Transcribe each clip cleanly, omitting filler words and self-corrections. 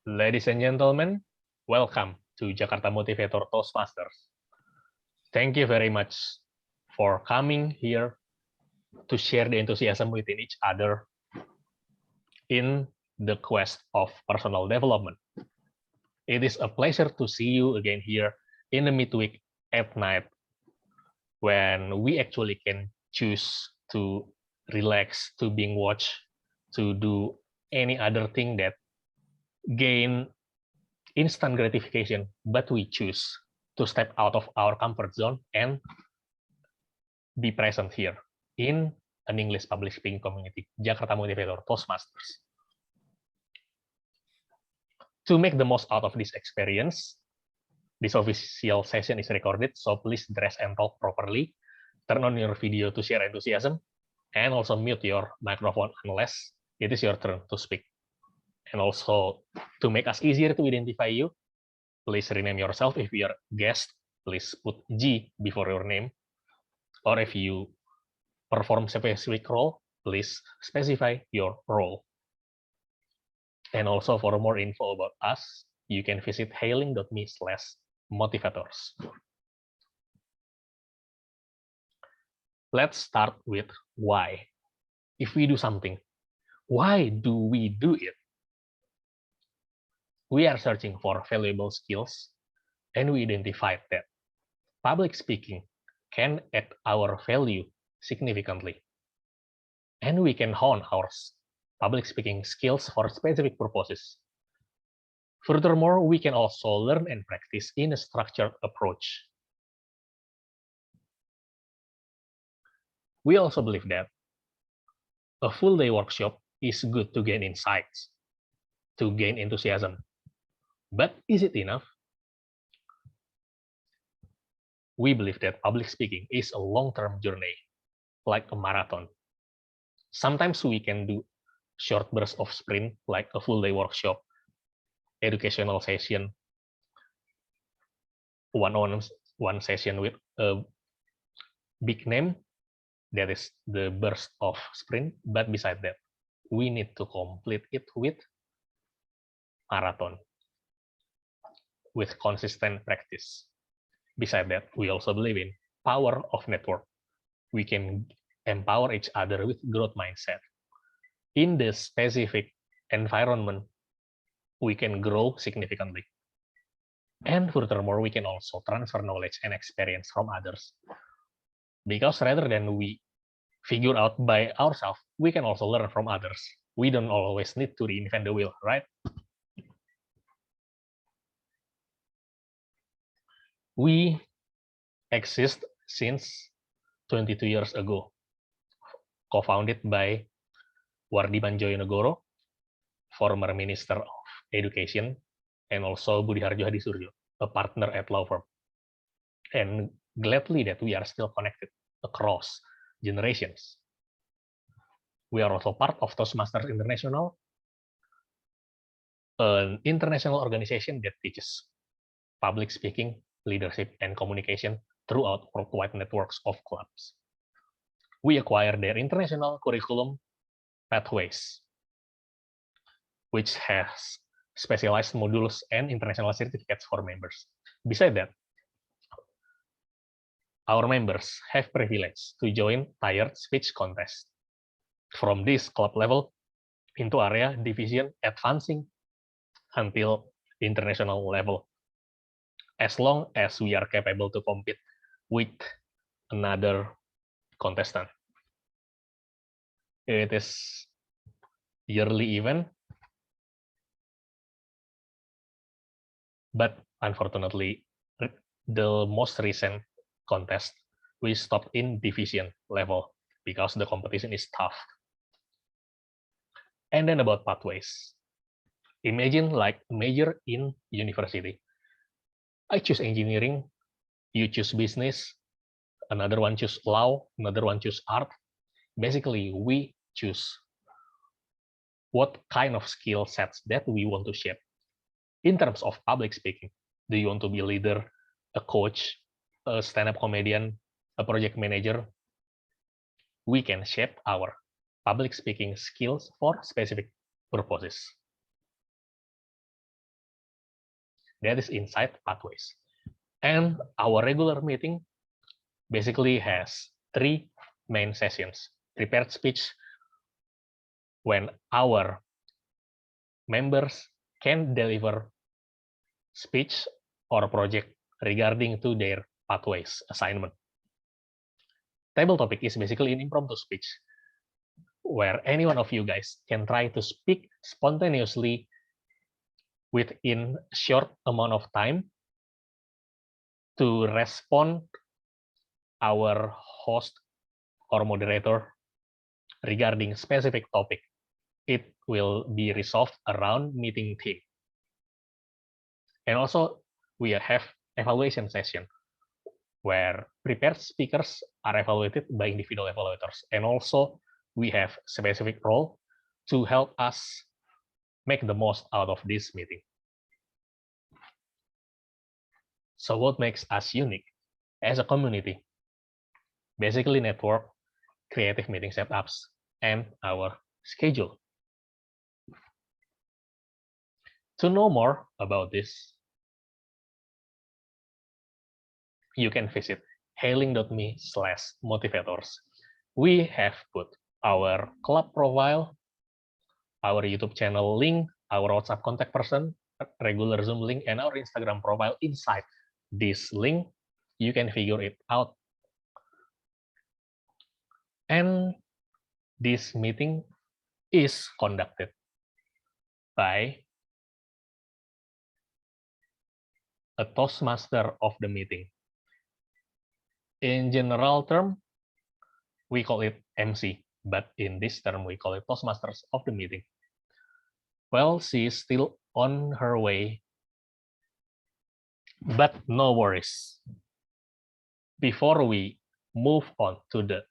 Ladies and gentlemen, welcome to Jakarta Motivator Toastmasters. Thank you very much for coming here to share the enthusiasm within each other in the quest of personal development. It is a pleasure to see you again here in the midweek at night when we actually can choose to relax, to binge watch, to do any other thing that gain instant gratification, but we choose to step out of our comfort zone and be present here in an English public speaking community, Jakarta Motivator Toastmasters. To make the most out of this experience, this official session is recorded, so please dress and talk properly, turn on your video to share enthusiasm, and also mute your microphone unless it is your turn to speak. And also, to make us easier to identify you, please rename yourself. If you're a guest, please put G before your name. Or if you perform specific role, please specify your role. And also for more info about us, you can visit hailing.me/motivators. Let's start with why. If we do something, why do we do it? We are searching for valuable skills, and we identified that public speaking can add our value significantly. And we can hone our public speaking skills for specific purposes. Furthermore, we can also learn and practice in a structured approach. We also believe that a full-day workshop is good to gain insights, to gain enthusiasm. But is it enough? We believe that public speaking is a long-term journey, like a marathon. Sometimes we can do short bursts of sprint, like a full-day workshop, educational session, one session with a big name, that is the burst of sprint. But beside that, we need to complete it with marathon, with consistent practice. Beside that, we also believe in power of network. We can empower each other with growth mindset. In this specific environment, we can grow significantly. And furthermore, we can also transfer knowledge and experience from others. Because rather than we figure out by ourselves, we can also learn from others. We don't always need to reinvent the wheel, right? We exist since 22 years ago, co-founded by Wardi Banjoyonegoro, former Minister of Education, and also Budi Harjo Hadisuryo, a partner at law firm. And gladly that we are still connected across generations. We are also part of Toastmasters International, an international organization that teaches public speaking, leadership, and communication throughout worldwide networks of clubs. We acquire their international curriculum pathways, which has specialized modules and international certificates for members. Besides that, our members have privilege to join tiered speech contests from this club level into area division, advancing until international level, as long as we are capable to compete with another contestant. It is yearly event, but unfortunately, the most recent contest, we stopped in division level because the competition is tough. And then about pathways. Imagine like a major in university. I choose engineering, you choose business, another one choose law, another one choose art. Basically, we choose what kind of skill sets that we want to shape. In terms of public speaking, do you want to be a leader, a coach, a stand-up comedian, a project manager? We can shape our public speaking skills for specific purposes. that is inside Pathways. And our regular meeting basically has 3 main sessions. Prepared speech, when our members can deliver speech or project regarding to their Pathways assignment. Table topic is basically an impromptu speech where any one of you guys can try to speak spontaneously within a short amount of time to respond our host or moderator regarding specific topic. It will be resolved around meeting theme. And also we have evaluation session where prepared speakers are evaluated by individual evaluators. And also we have specific role to help us make the most out of this meeting. So what makes us unique as a community? Basically network, creative meeting setups, and our schedule. To know more about this, you can visit hailing.me/motivators. We have put our club profile, our YouTube channel link, our WhatsApp contact person, regular Zoom link, and our Instagram profile inside this link. You can figure it out. And this meeting is conducted by a Toastmaster of the meeting. In general term, we call it MC, but in this term, we call it Toastmasters of the meeting. Well, she is still on her way, but no worries. Before we move on to the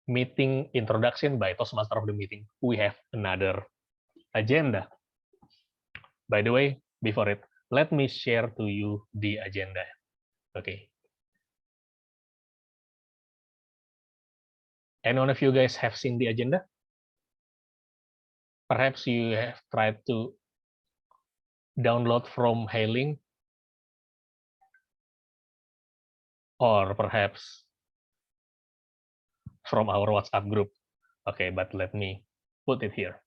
meeting introduction by Toastmaster of the meeting, we have another agenda. By the way, before it, let me share to you the agenda. Okay. Any one of you guys have seen the agenda? Perhaps you have tried to download from Hailing, or perhaps from our WhatsApp group. Okay, but let me put it here.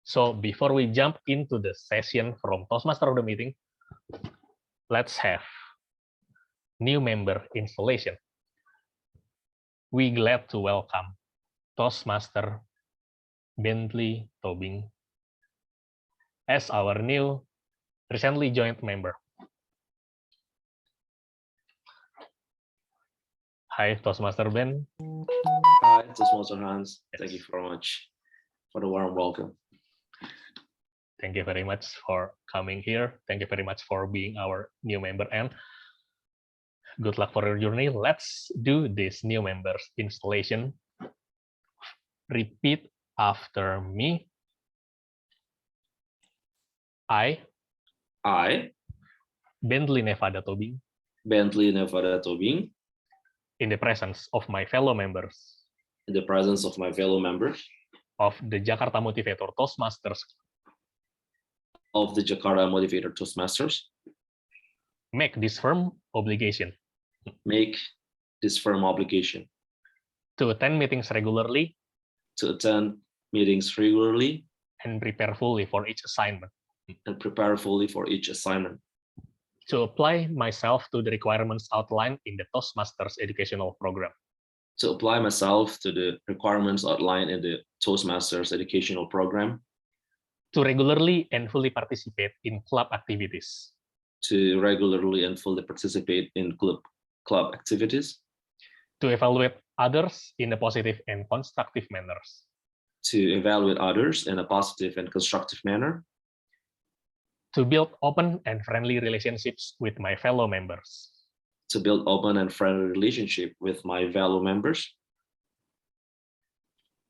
So before we jump into the session from Toastmaster of the meeting, let's have new member installation. We glad to welcome Toastmaster Bentley Tobing as our new recently joined member. Hi, Toastmaster Ben. Hi, Toastmaster Hans. Yes. Thank you very much for the warm welcome. Thank you very much for coming here. Thank you very much for being our new member, and good luck for your journey. Let's do this new members installation. Repeat after me. I, Bentley Nevada Tobing, in the presence of my fellow members, of the Jakarta Motivator Toastmasters, make this firm obligation to attend meetings regularly, and prepare fully for each assignment, to apply myself to the requirements outlined in the Toastmasters educational program, to regularly and fully participate in club activities, to evaluate others in a positive and constructive manners, to build open and friendly relationships with my fellow members,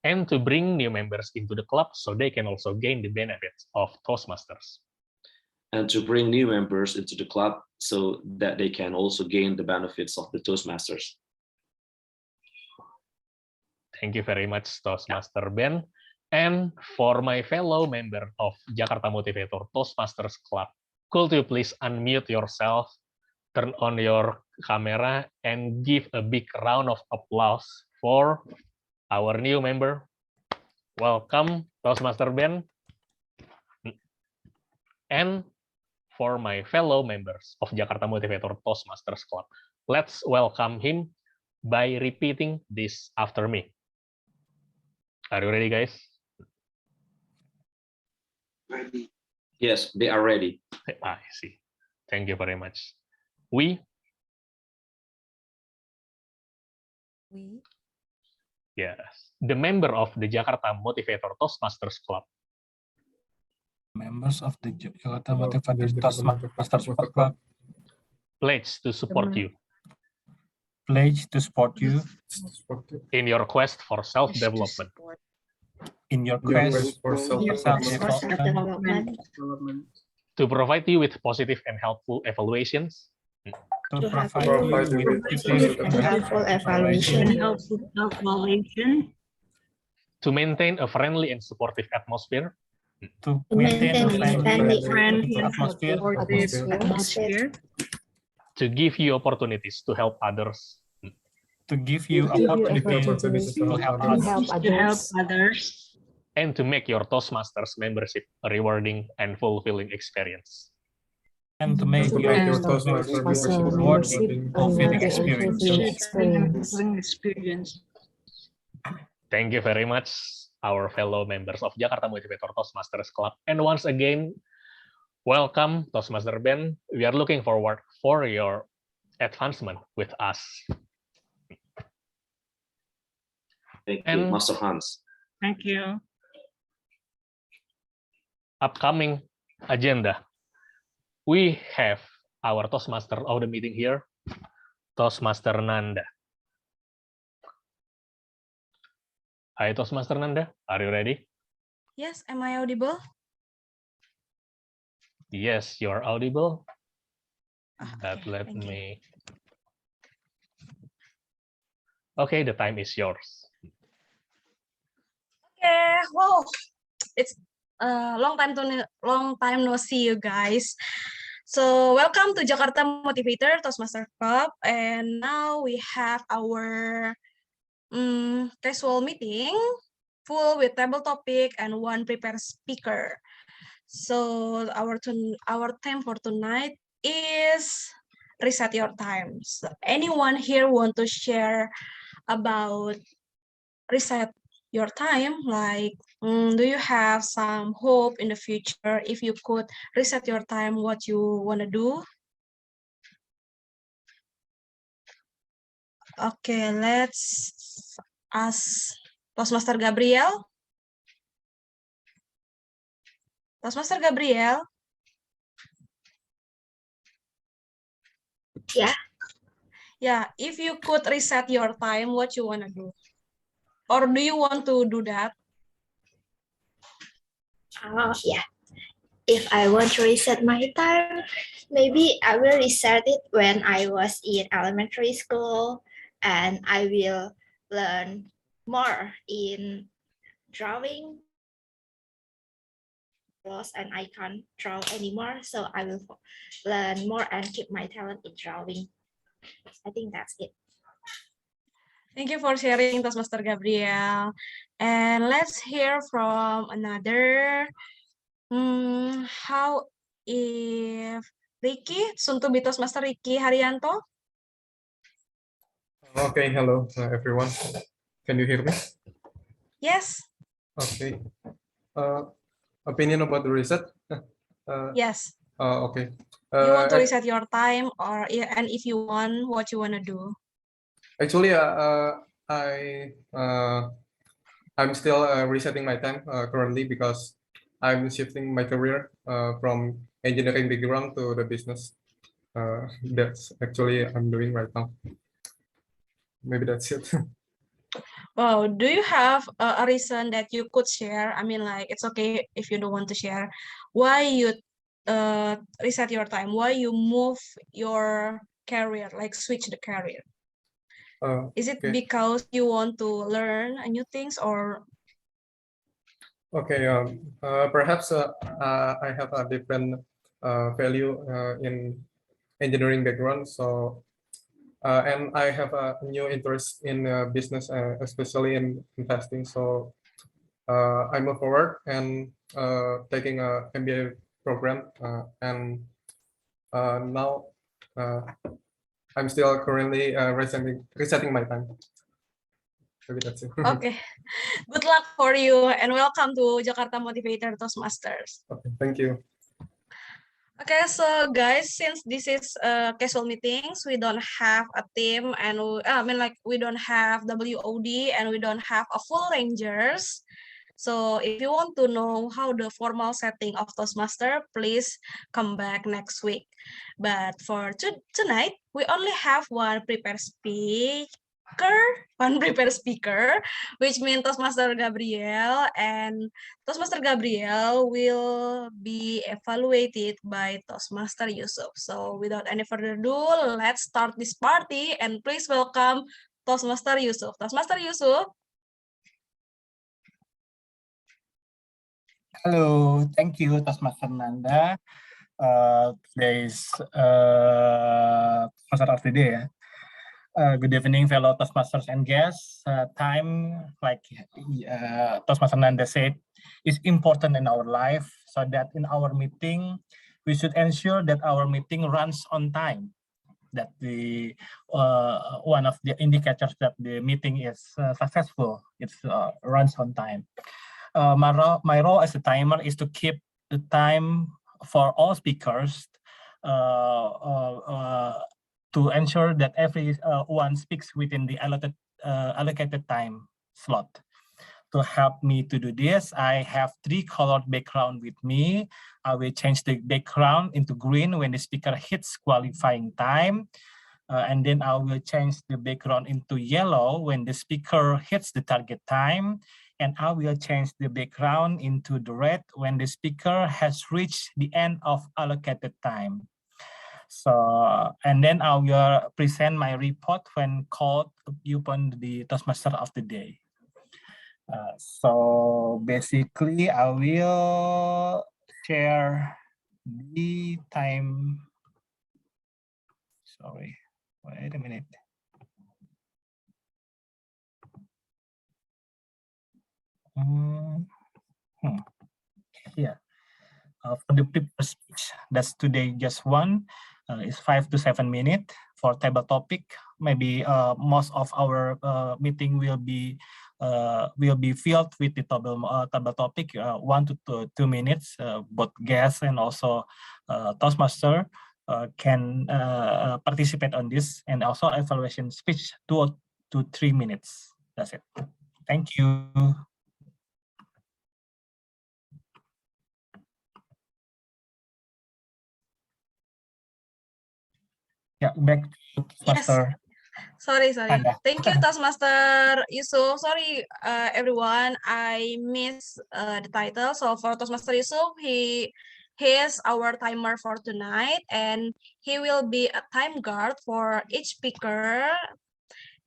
and to bring new members into the club so they can also gain the benefits of Toastmasters. And to bring new members into the club so that they can also gain the benefits of the Toastmasters. Thank you very much, Toastmaster Ben. And for my fellow member of Jakarta Motivator Toastmasters Club, could you please unmute yourself, turn on your camera, and give a big round of applause for our new member. Welcome, Toastmaster Ben. And for my fellow members of Jakarta Motivator Toastmasters Club, let's welcome him by repeating this after me. Are you ready, guys? Ready. Yes, they are ready. I see. Thank you very much. We. Yes, the member of the Jakarta Motivator Toastmasters Club. Members of the Jakarta Motivator Toastmasters Club Pledge to support you. Pledge to support you in your quest for self-development. In your quest for self-development. To provide you with positive and helpful evaluations. To provide you with positive and helpful evaluation. To maintain a friendly and supportive atmosphere. To maintain a friendly atmosphere. To give you opportunities to help others. To give you opportunities to help others. And to make your Toastmasters membership a rewarding and fulfilling experience. And to make your Toastmasters membership a rewarding, fulfilling experience. Thank you very much, our fellow members of Jakarta Motivator Toastmasters Club. And once again, welcome, Toastmaster Ben. We are looking forward for your advancement with us. Thank you, Master Hans. Thank you. Upcoming agenda. We have our Toastmaster of the meeting here, Toastmaster Nanda. Hi, Toastmaster Nanda. Are you ready? Yes, am I audible? Yes, you're audible. But Okay, let me... Okay, the time is yours. Okay, wow, it's a long time no see you guys. So welcome to Jakarta Motivator Toastmaster Club, and now we have our casual meeting full with table topic and one prepared speaker. So our theme for tonight is reset your time. So anyone here want to share about reset your time? Like, do you have some hope in the future? If you could reset your time, what you want to do? Okay, let's ask Toastmaster Gabriel. Toastmaster Gabriel? Yeah. Yeah, if you could reset your time, what you want to do? Or do you want to do that? Yeah. If I want to reset my time, maybe I will reset it when I was in elementary school, and I will learn more in drawing. And I can't draw anymore, so I will learn more and keep my talent in drawing. I think that's it. Thank you for sharing, Toastmaster Gabriel. And let's hear from another. How if Ricky, soon to be Toastmaster Ricky Haryanto? Okay, hello everyone. Can you hear me? Yes. Okay. Opinion about the reset? Yes. Okay. You want to reset your time, and if you want, what you want to do? Actually, I'm still resetting my time currently because I'm shifting my career from engineering background to the business. That's actually I'm doing right now. Maybe that's it. Wow, do you have a reason that you could share? I mean, like, it's okay if you don't want to share. Why you reset your time? Why you move your career, like switch the career? Is it okay. because you want to learn new things, or? Okay, perhaps I have a different value in engineering background. So, and I have a new interest in business, especially in investing. So, I move forward and taking a MBA program, and now I'm still currently resetting my time. Maybe that's it. Okay, good luck for you and welcome to Jakarta Motivator Toastmasters. Okay, thank you. Okay, so guys, since this is casual meetings, we don't have a team and we don't have WOD and we don't have a full rangers. So if you want to know how the formal setting of Toastmaster, please come back next week. But for tonight, we only have one prepared speaker, which means Toastmaster Gabriel, and Toastmaster Gabriel will be evaluated by Toastmaster Yusuf. So without any further ado, let's start this party and please welcome Toastmaster Yusuf. Toastmaster Yusuf. Hello, thank you, Toastmaster Nanda. Today's Toastmaster of the day. Good evening, fellow Toastmasters and guests. Time, like Toastmaster Nanda said, is important in our life, so that in our meeting, we should ensure that our meeting runs on time. That the one of the indicators that the meeting is successful, it runs on time. My role as a timer is to keep the time for all speakers to ensure that everyone speaks within the allocated time slot. To help me to do this, I have 3 colored background with me. I will change the background into green when the speaker hits qualifying time. And then I will change the background into yellow when the speaker hits the target time. And I will change the background into the red when the speaker has reached the end of allocated time. So, and then I will present my report when called upon the Toastmaster of the day. So basically, I will share the time. Sorry, wait a minute. Yeah. For the prepared speech, that's today just one. It's 5 to 7 minutes. For table topic, maybe most of our meeting will be filled with the table topic, 1 to 2 minutes. Both guests and also Toastmaster can participate on this, and also evaluation speech 2 to 3 minutes. That's it. Thank you. Yeah, back to Toastmaster. Yes. Sorry. Anda. Thank you, Toastmaster Yusuf. Sorry, everyone, I missed the title. So for Toastmaster Yusuf, he is our timer for tonight, and he will be a time guard for each speaker.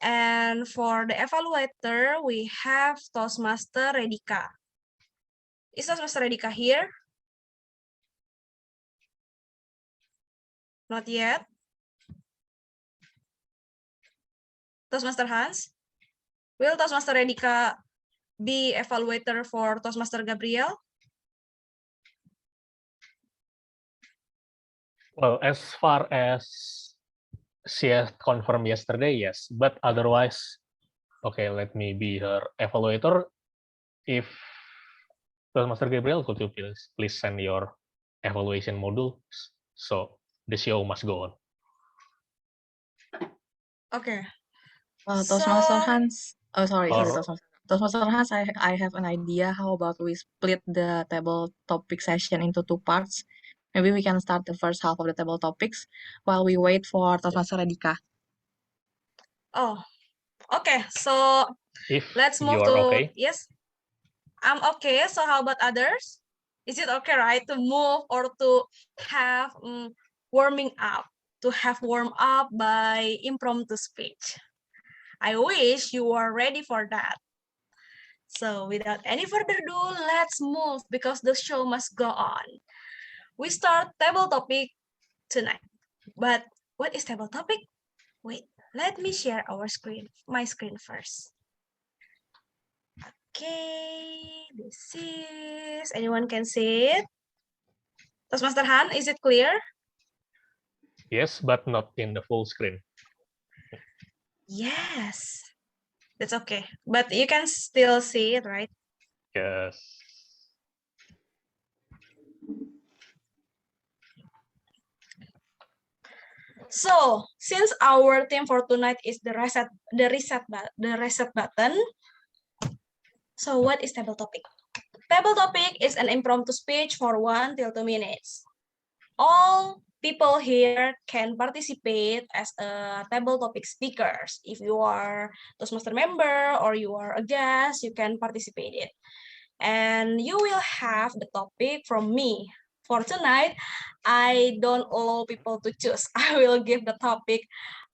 And for the evaluator, we have Toastmaster Redika. Is Toastmaster Redika here? Not yet. Toastmaster Hans? Will Toastmaster Redika be evaluator for Toastmaster Gabriel? Well, as far as she has confirmed yesterday, yes. But otherwise, okay, let me be her evaluator. If Master Gabriel, could you please send your evaluation module? So the show must go on. Okay. Toastmaster Hans. Oh, sorry, Or- Toastmaster Hans, I have an idea. How about we split the table topic session into 2 parts? Maybe we can start the first half of the table topics while we wait for Toastmaster Redika. Oh, okay. So If let's move you're to, okay. yes, I'm okay. So how about others? Is it okay, right, to move or to have warming up, to have warm up by impromptu speech? I wish you were ready for that. So without any further ado, let's move because the show must go on. We start table topic tonight. But what is table topic? Wait, let me share my screen first. Okay, this is, anyone can see it? Toastmaster Han, is it clear? Yes, but not in the full screen. Yes, that's okay. But you can still see it, right? Yes. So since our theme for tonight is the reset button. So what is table topic? Table topic is an impromptu speech for 1 till 2 minutes. All people here can participate as a table topic speakers. If you are Toastmaster member or you are a guest, you can participate it. And you will have the topic from me. For tonight, I don't allow people to choose. I will give the topic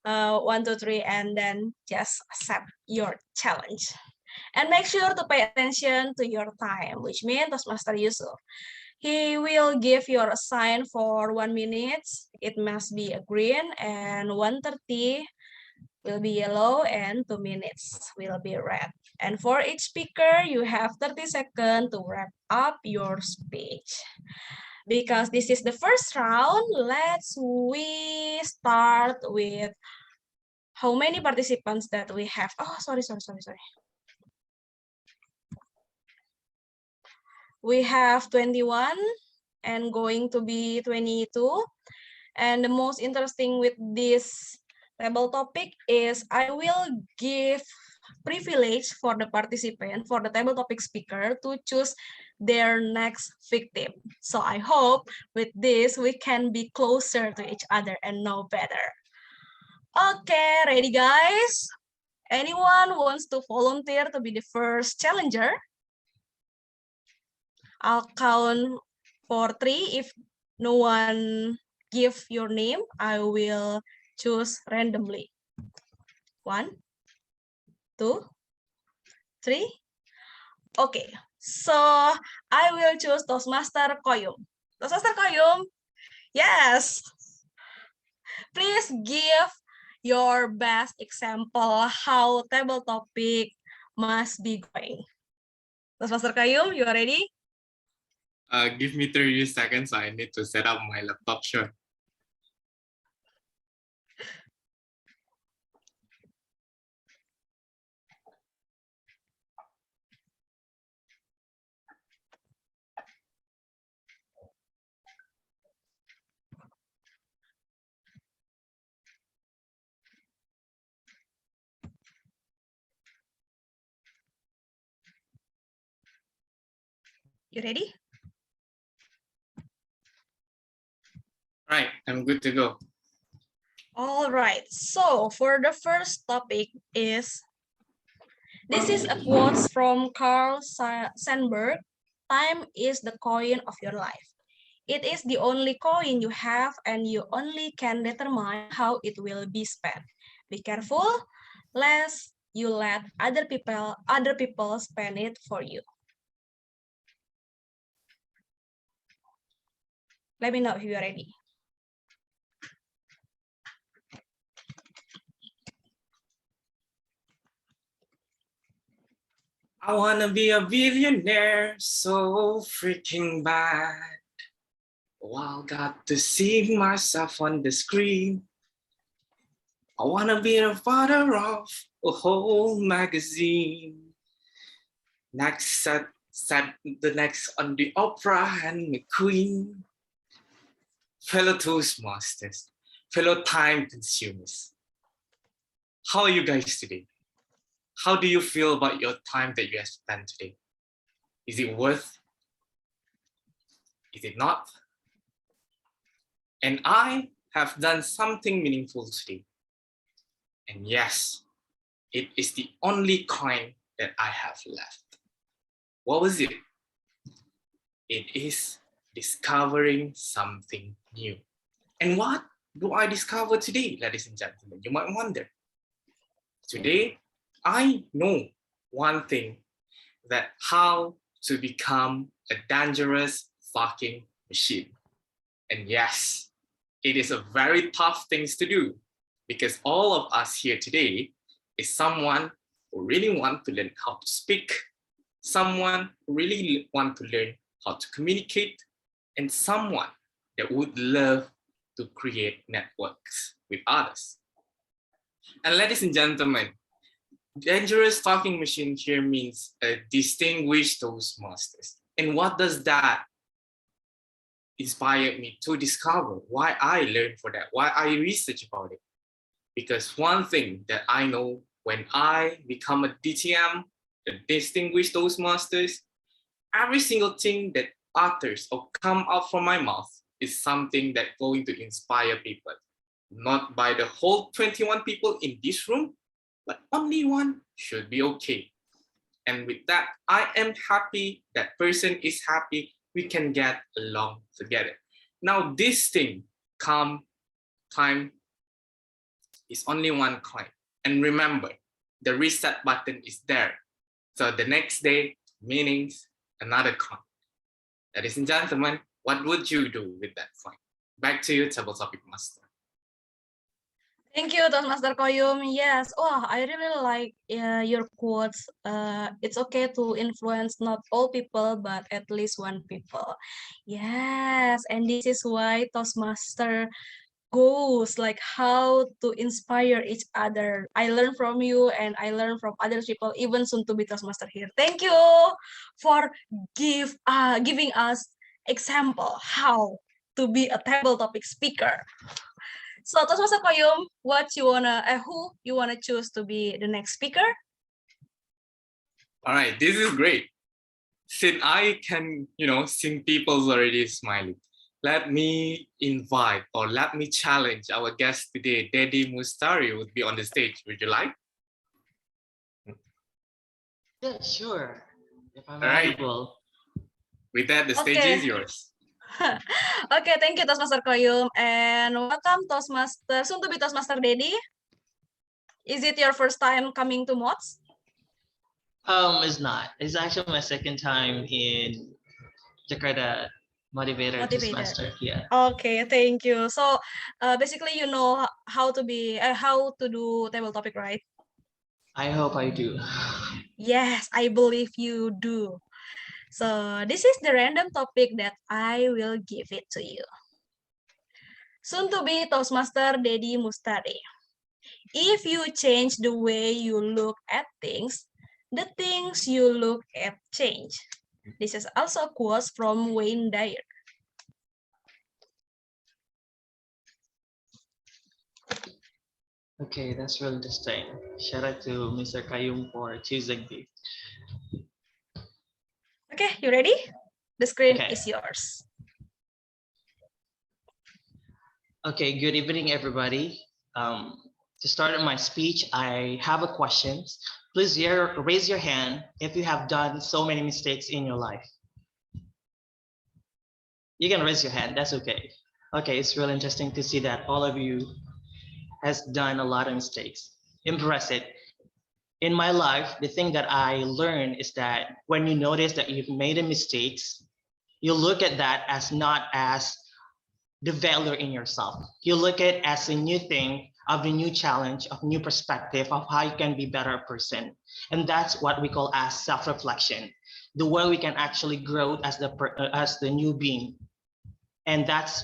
1, 2, 3, and then just accept your challenge. And make sure to pay attention to your time, which means Toastmaster Yusuf. He will give your sign for 1 minute. It must be a green, and 1:30 will be yellow, and 2 minutes will be red. And for each speaker, you have 30 seconds to wrap up your speech. Because this is the first round, we start with how many participants that we have. Oh, sorry. We have 21 and going to be 22. And the most interesting with this table topic is I will give privilege for the participant, for the table topic speaker to choose their next victim. So I hope with this we can be closer to each other and know better. Okay, ready guys? Anyone wants to volunteer to be the first challenger? I'll count for 3. If no one give your name, I will choose randomly. 1, 2, 3. Okay, so I will choose Toastmaster Koyum. Toastmaster Koyum, yes. Please give your best example how table topic must be going. Toastmaster Koyum, you are ready? Give me 30 seconds. I need to set up my laptop. Sure. You ready? Right, I'm good to go. All right, so for the first topic is, this is a quote from Carl Sandburg. Time is the coin of your life. It is the only coin you have and you only can determine how it will be spent. Be careful lest you let other people spend it for you. Let me know if you are ready. I wanna be a billionaire so freaking bad. While got to see myself on the screen. I wanna be the father of a whole magazine. Next set the next on the Oprah and McQueen. Fellow Toastmasters, fellow time consumers. How are you guys today? How do you feel about your time that you have spent today? Is it worth? Is it not? And I have done something meaningful today. And yes, it is the only coin that I have left. What was it? It is discovering something new. And what do I discover today, ladies and gentlemen? You might wonder. Today, I know one thing that how to become a dangerous fucking machine. And yes, it is a very tough thing to do because all of us here today is someone who really want to learn how to speak, someone who really want to learn how to communicate, and someone that would love to create networks with others. And ladies and gentlemen, dangerous talking machine here means a distinguished Toastmasters. And what does that inspire me to discover? Why I learned for that, why I research about it? Because one thing that I know when I become a DTM, the distinguished Toastmasters, every single thing that utters or come out from my mouth is something that's going to inspire people. Not by the whole 21 people in this room, but only one should be okay. And with that, I am happy, that person is happy, we can get along together. Now this thing, calm time, is only one coin. And remember, the reset button is there. So the next day, meanings, another coin. Ladies and gentlemen, what would you do with that coin? Back to you, Table Topic Master. Thank you, Toastmaster Koyum. Yes, oh, I really like your quotes. It's okay to influence not all people, but at least one people. Yes, and this is why Toastmaster goes, like how to inspire each other. I learn from you and I learn from other people, even soon to be Toastmaster here. Thank you for giving us example how to be a table topic speaker. So Toastmaster Koyum, who you wanna choose to be the next speaker? All right, this is great. Since I can, see people's already smiling, let me invite or let me challenge our guest today, Dedi Mustari, would be on the stage. Would you like? Yeah, sure. If I'm All right. available. With that, the stage Okay. is yours. Okay, thank you Toastmaster Koyum, and welcome Toastmaster, soon to be Toastmaster Dedi. Is it your first time coming to Mods? It's not. It's actually my second time in Jakarta Motivator Toastmaster. Yeah. Okay, thank you. So basically, you know how to do table topic, right? I hope I do. Yes, I believe you do. So this is the random topic that I will give it to you. Soon to be Toastmaster Dedi Mustari. If you change the way you look at things, the things you look at change. This is also a quote from Wayne Dyer. Okay, that's really interesting. Shout out to Mr. Kayum for choosing me. Okay, you ready? The screen Okay. is yours. Okay, good evening, everybody. To start my speech, I have a question. Please raise your hand if you have done so many mistakes in your life. You can raise your hand, that's okay. Okay, it's really interesting to see that all of you has done a lot of mistakes. Impressive. In my life, the thing that I learned is that when you notice that you've made a mistakes, you look at that as not as the value in yourself. You look at it as a new thing, of a new challenge, of new perspective of how you can be better person. And that's what we call as self-reflection, the way we can actually grow as the new being. And that's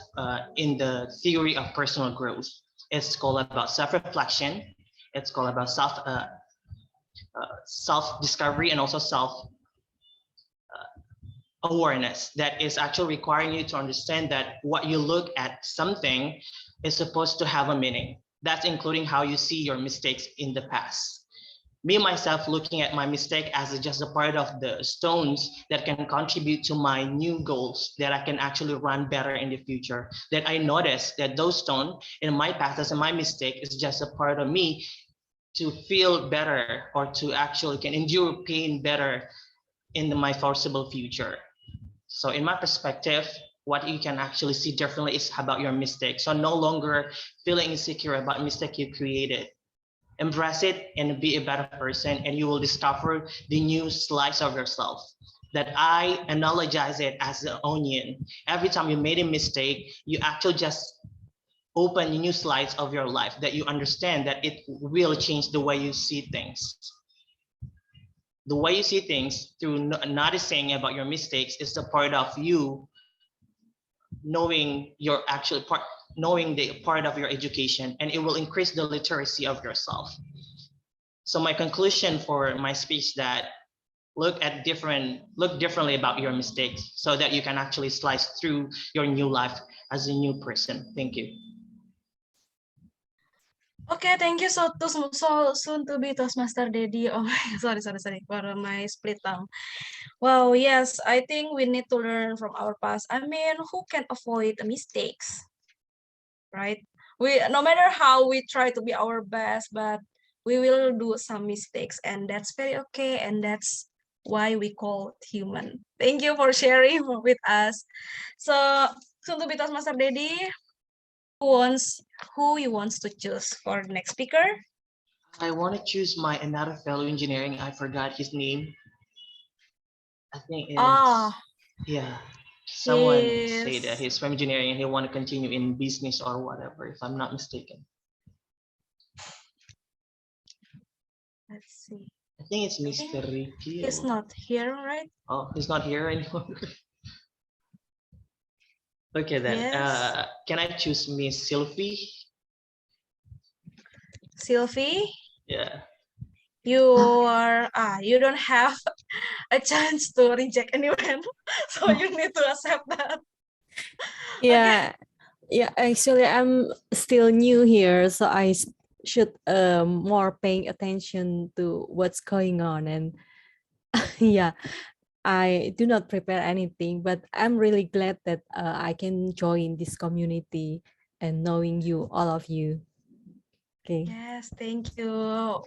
in the theory of personal growth. It's called about self-reflection. It's called about self-discovery and also self-awareness that is actually requiring you to understand that what you look at something is supposed to have a meaning. That's including how you see your mistakes in the past. Me, myself, looking at my mistake as just a part of the stones that can contribute to my new goals, that I can actually run better in the future, that I notice that those stones in my past as my mistake is just a part of me to feel better or to actually can endure pain better in my foreseeable future. So in my perspective, what you can actually see differently is about your mistake. So no longer feeling insecure about mistake you created. Embrace it and be a better person, and you will discover the new slice of yourself. That I analogize it as an onion. Every time you made a mistake, you actually just open a new slice of your life that you understand that it will change the way you see things. The way you see things through noticing about your mistakes is the part of you knowing your actual part, knowing the part of your education, and it will increase the literacy of yourself. So my conclusion for my speech that look differently about your mistakes so that you can actually slice through your new life as a new person. Thank you. Okay, thank you so soon to be Toastmaster Daddy. Oh, sorry for my split tongue. Wow, yes, I think we need to learn from our past. I mean, who can avoid mistakes, right? No matter how we try to be our best, but we will do some mistakes, and that's very okay, and that's why we call it human. Thank you for sharing with us. So, soon to be Toastmaster Daddy, who you wants to choose for the next speaker? I want to choose my another fellow engineering. I forgot his name. I think it's yeah. Someone say that he's from engineering and he want to continue in business or whatever, if I'm not mistaken. Let's see. I think it's Mr. Ricky. He's not here, right? Oh, he's not here anymore. Okay then. Yes. Can I choose Miss Sylvie? Sylvie? Yeah. You don't have a chance to reject anyone, so you need to accept that. Yeah, yeah. Actually, I'm still new here, so I should more paying attention to what's going on. And yeah, I do not prepare anything, but I'm really glad that I can join this community and knowing you, all of you. Okay. Yes, thank you.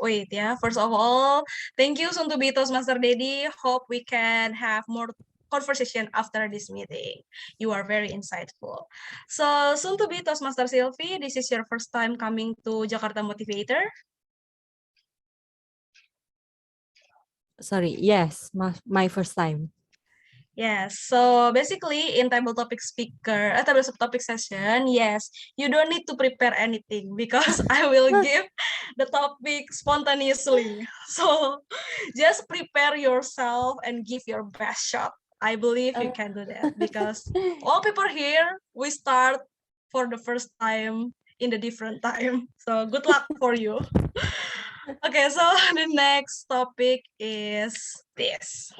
Wait, yeah. First of all, thank you soon to be Toastmaster Daddy. Hope we can have more conversation after this meeting. You are very insightful. So soon to be Toastmaster Sylvie, this is your first time coming to Jakarta Motivator. Sorry, yes, my first time. Yes, so basically in table topic session, yes, you don't need to prepare anything because I will give the topic spontaneously. So just prepare yourself and give your best shot. I believe you can do that because all people here, we start for the first time in the different time. So good luck for you. Okay, so the next topic is this.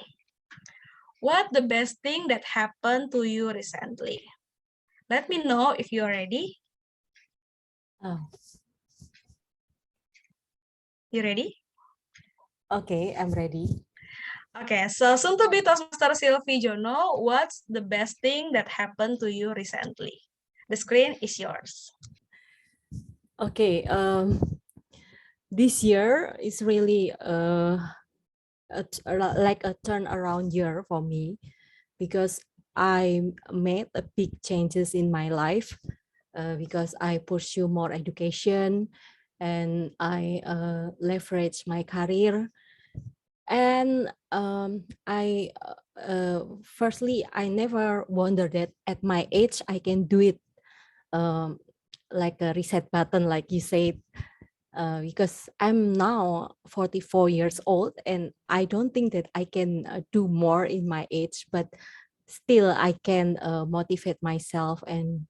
What the best thing that happened to you recently? Let me know if you're ready. Oh. You ready? Okay, I'm ready. Okay, so soon to be Toastmaster Sylvie Jono, what's the best thing that happened to you recently? The screen is yours. Okay, this year is really like a turnaround year for me because I made a big changes in my life because I pursue more education and I leverage my career. And I firstly, I never wondered that at my age I can do it like a reset button, like you said. Because I'm now 44 years old and I don't think that I can do more in my age, but still I can motivate myself and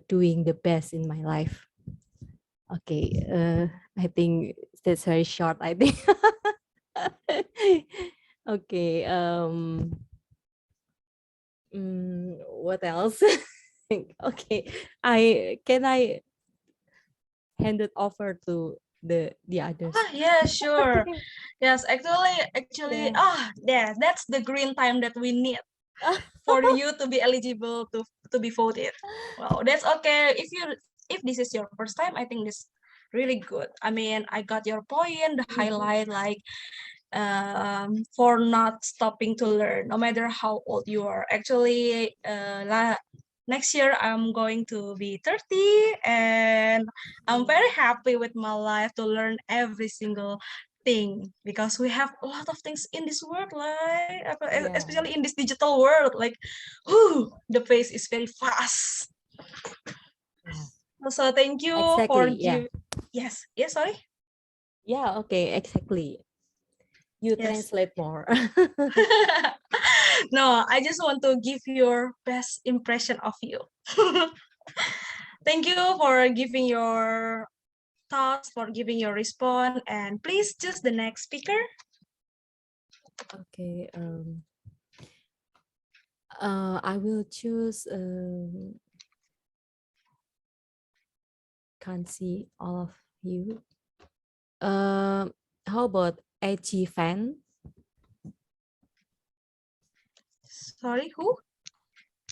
doing the best in my life. Okay, I think that's very short, I think. Okay, what else? Okay, I hand it over to the others. Yeah, sure. Yes, actually, yeah, that's the green time that we need for you to be eligible to be voted. Well, that's okay. If this is your first time, I think this really good. I mean, I got your point, the highlight, like for not stopping to learn, no matter how old you are. Actually, next year I'm going to be 30, and I'm very happy with my life to learn every single thing, because we have a lot of things in this world, like especially in this digital world, like the pace is very fast. So thank you for yes, sorry. Yeah, okay, exactly. You Yes. translate more. No, I just want to give your best impression of you. Thank you for giving your thoughts, for giving your response, and please choose the next speaker. Okay. I will choose. Can't see all of you. How about AG fan? Sorry, who?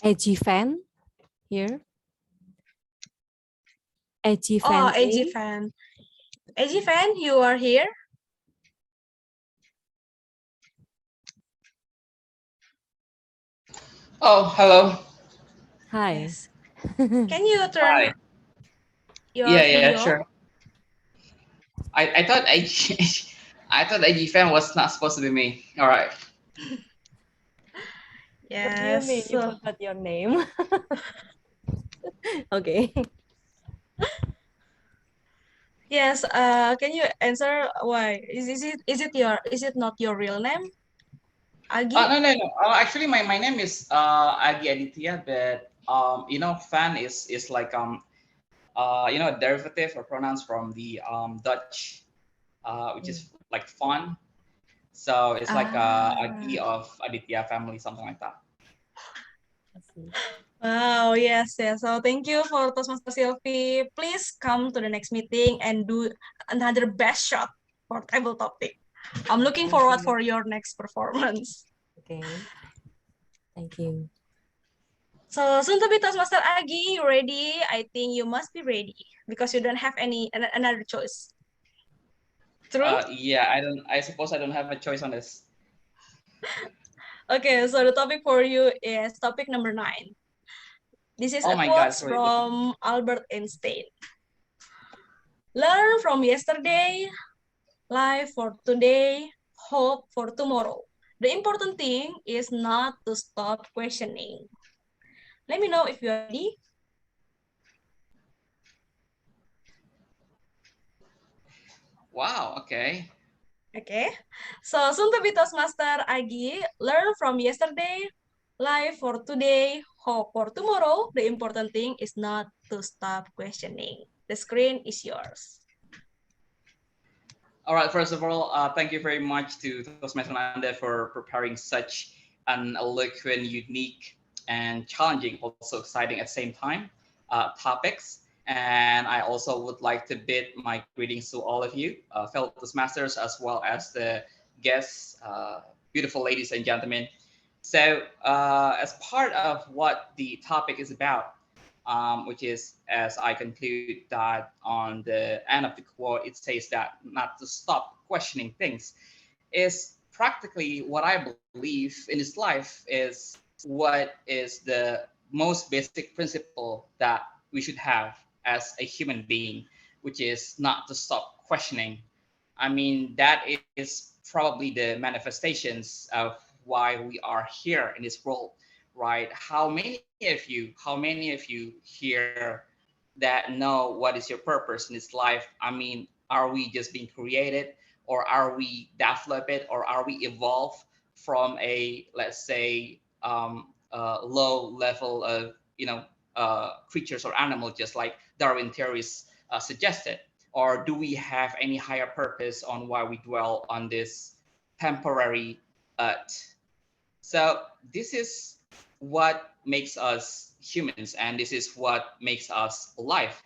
AG fan here. AG fan. Oh, AG fan. AG fan, you are here? Oh, hello. Hi. Yes. Can you turn Hi. your video? Sure. I thought I thought AG fan was not supposed to be me. All right. What do you mean? Yes. You forgot your name? Okay. Yes. Can you answer why? Is it not your real name? Agi? No. Actually, my name is Agi Aditya, but you know, fan is like you know, a derivative or pronouns from the Dutch, which is like fun. So it's like Agi of Aditya family, something like that. Wow, yes. So thank you for Toastmaster Sylvie. Please come to the next meeting and do another best shot for table topic. I'm looking forward for your next performance. Okay. Thank you. So soon to be Toastmaster Agi, you ready? I think you must be ready because you don't have another choice. True? Yeah, I suppose I don't have a choice on this. Okay, so the topic for you is topic number 9. This is a quote from Albert Einstein. Learn from yesterday, live for today, hope for tomorrow. The important thing is not to stop questioning. Let me know if you're ready. Wow, okay. Okay, so soon to be Toastmaster Agi, learn from yesterday, live for today, hope for tomorrow. The important thing is not to stop questioning. The screen is yours. All right, first of all, thank you very much to Toastmaster Nanda for preparing such an eloquent, unique, and challenging, also exciting at the same time, topics. And I also would like to bid my greetings to all of you, fellow Toastmasters, as well as the guests, beautiful ladies and gentlemen. So as part of what the topic is about, which is, as I conclude that on the end of the quote, it says that not to stop questioning things, is practically what I believe in this life is what is the most basic principle that we should have as a human being, which is not to stop questioning. I mean, that is probably the manifestations of why we are here in this world, right? How many of you here that know what is your purpose in this life? I mean, are we just being created, or are we developed, or are we evolved from a, let's say, low level of, you know, creatures or animals, just like Darwin theories suggested? Or do we have any higher purpose on why we dwell on this temporary earth? So this is what makes us humans, and this is what makes us alive.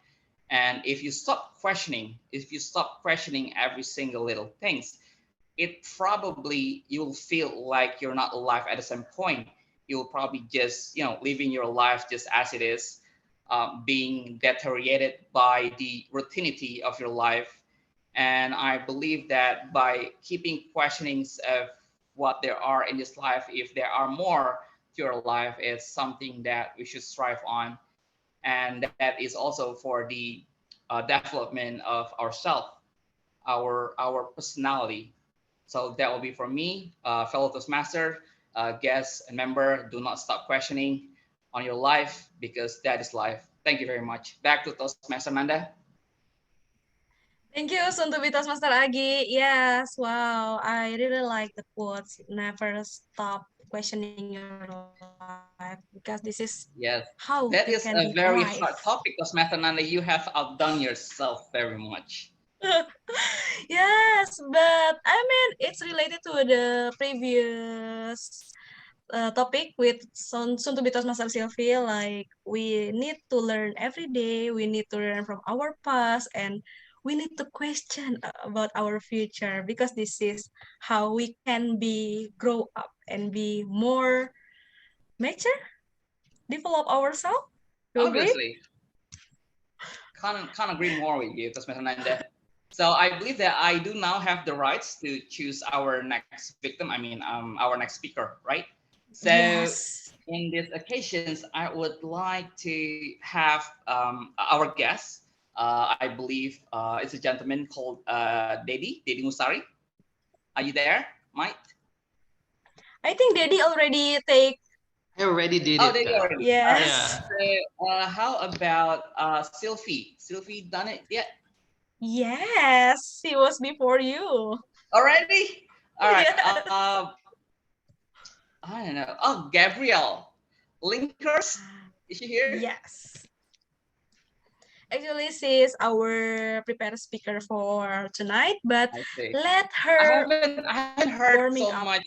And if you stop questioning every single little things, it probably, you'll feel like you're not alive at some point. You'll probably just, you know, living your life just as it is, being deteriorated by the routinity of your life. And I believe that by keeping questionings of what there are in this life, if there are more secure life is something that we should strive on, and that is also for the development of ourselves, our personality. So that will be for me, fellow Toastmaster, guest and member. Do not stop questioning on your life, because that is life. Thank you very much. Back to Toastmaster Nanda. Thank you, soon to be Toastmaster Agi. Yes, wow, I really like the quotes. Never stop questioning your life, because this is Yes, how that you is can a be very alive. hard topic, Toastmaster Nanda. You have outdone yourself very much. Yes, but I mean, it's related to the previous topic with soon to be Toastmaster Sylvie. Like, we need to learn every day, we need to learn from our past, and we need to question about our future, because this is how we can be grow up and be more mature, develop ourselves. You agree? Obviously, can't agree more with you, Toastmaster Nanda. So I believe that I do now have the rights to choose our next victim. I mean, our next speaker, right? So Yes. in these occasions, I would like to have our guest. I believe it's a gentleman called Dedi Musari. Are you there, Mike? I think Daddy already take. I already did Oh, it, Dedi Kak. already. Yes. So, how about Sylvie? Sylvie done it yet? Yes, he was before you. Already? All right. Yes. I don't know. Oh, Gabrielle. Linkers? Is she here? Yes. Actually, she is our prepared speaker for tonight, but I see. let I her haven't heard warming so up. much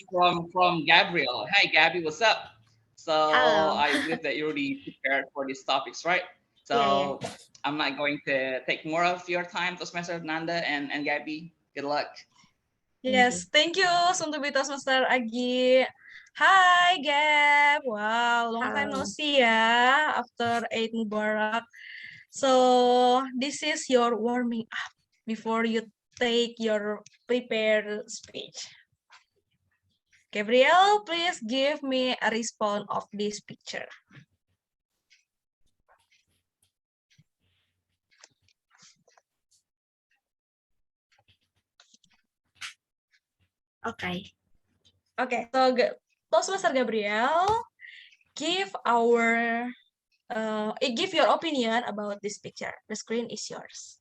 from Gabrielle. Hi, Gabby. What's up? So Hello. I believe that you already prepared for these topics, right? So Yeah. I'm not going to take more of your time, Toastmaster Nanda and Gabby. Good luck. Yes, thank you, soon to be Toastmaster Agi. Hi, Gab. Wow, long time no Hello. see ya after Eid Mubarak. So this is your warming up before you take your prepared speech. Gabriel, please give me a response of this picture. Okay. Okay, so Toastmaster Gabriel, give your opinion about this picture. The screen is yours.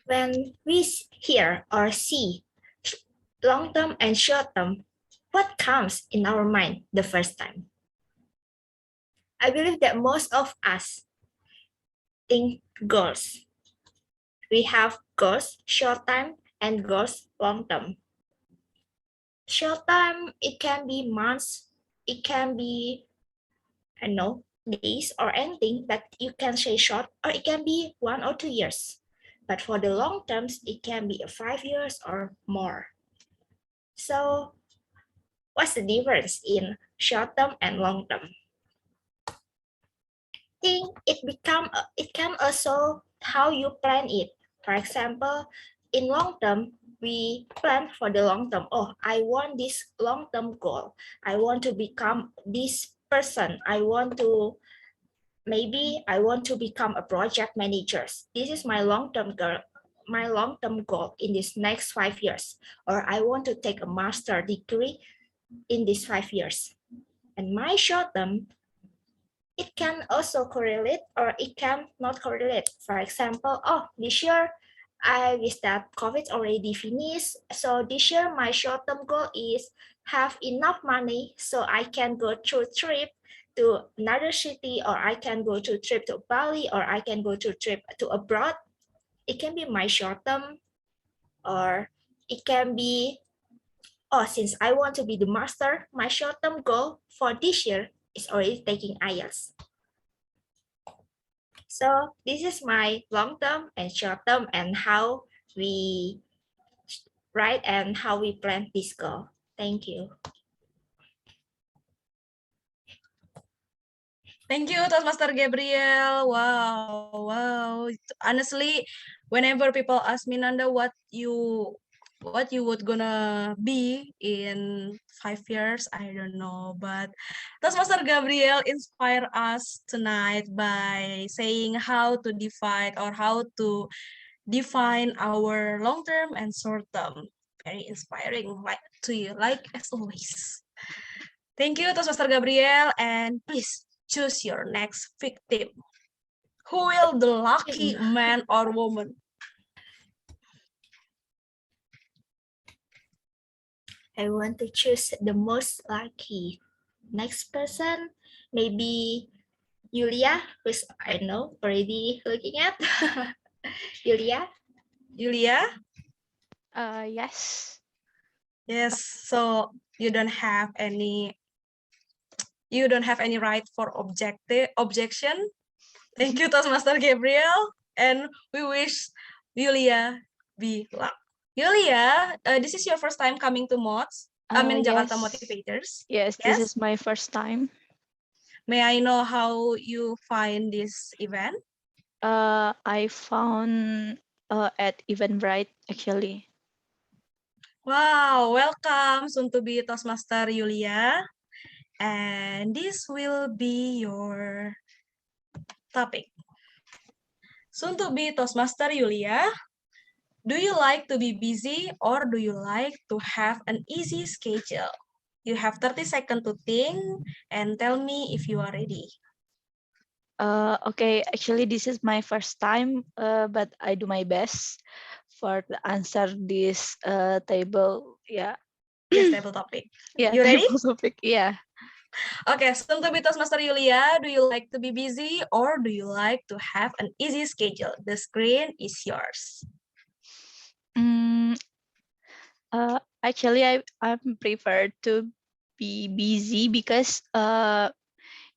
When we hear or see long term and short term, what comes in our mind the first time? I believe that most of us think goals. We have goals short term and goals long term. Short term, it can be months, it can be, I don't know, days or anything that you can say short, or it can be 1 or 2 years. But for the long terms, it can be 5 years or more. So what's the difference in short term and long term? I think it can also how you plan it. For example, in long term, we plan for the long term. Oh, I want this long term goal. I want to become this person. Maybe I want to become a project manager. This is my long-term goal in this next 5 years. Or I want to take a master degree in these 5 years. And my short term, it can also correlate or it can not correlate. For example, oh, this year I wish that COVID already finished. So this year my short-term goal is have enough money so I can go to trip to another city, or I can go to trip to Bali, or I can go to trip to abroad. It can be my short-term, or it can be, oh, since I want to be the master, my short-term goal for this year is already taking IELTS. So this is my long term and short term and how we write and how we plan this goal. Thank you. Thank you, Toastmaster Gabriel. Wow. Honestly, whenever people ask me, Nanda, what you what you would gonna be in 5 years, I don't know. But Toastmaster Gabriel inspired us tonight by saying how to divide or how to define our long term and short term. Very inspiring, like to you, like as always. Thank you, Toastmaster Gabriel, and please choose your next victim. Who will the lucky man or woman? I want to choose the most lucky. Next person, maybe Yulia, who's I know already looking at. Yulia? Julia? Yes. Yes, so you don't have any right for objection. Thank you, Toastmaster Gabriel, and we wish Yulia be luck. Yulia, this is your first time coming to Mods. Jakarta Yes. Motivators. Yes, this is my first time. May I know how you find this event? I found at Eventbrite actually. Wow, welcome soon to be Toastmaster Yulia. And this will be your topic. Soon to be Toastmaster Yulia. Do you like to be busy or do you like to have an easy schedule? You have 30 seconds to think and tell me if you are ready. Okay, actually this is my first time, but I do my best for the answer this table. Yeah. Yes, table topic. Yeah, You ready? table topic. Yeah. Okay, soon to be Toastmaster Yulia, do you like to be busy or do you like to have an easy schedule? The screen is yours. Actually, I'm prefer to be busy because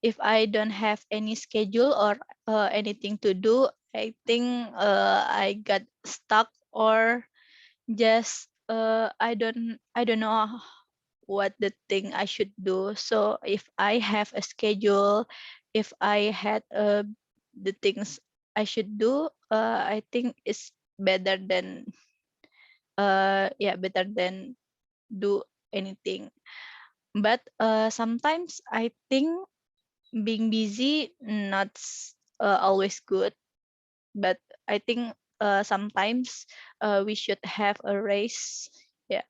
if I don't have any schedule or anything to do, I think I got stuck or just I don't know what the thing I should do. So if I have a schedule, if I had the things I should do, I think it's better than better than do anything. But sometimes I think being busy not always good, but I think sometimes we should have a race. Yeah.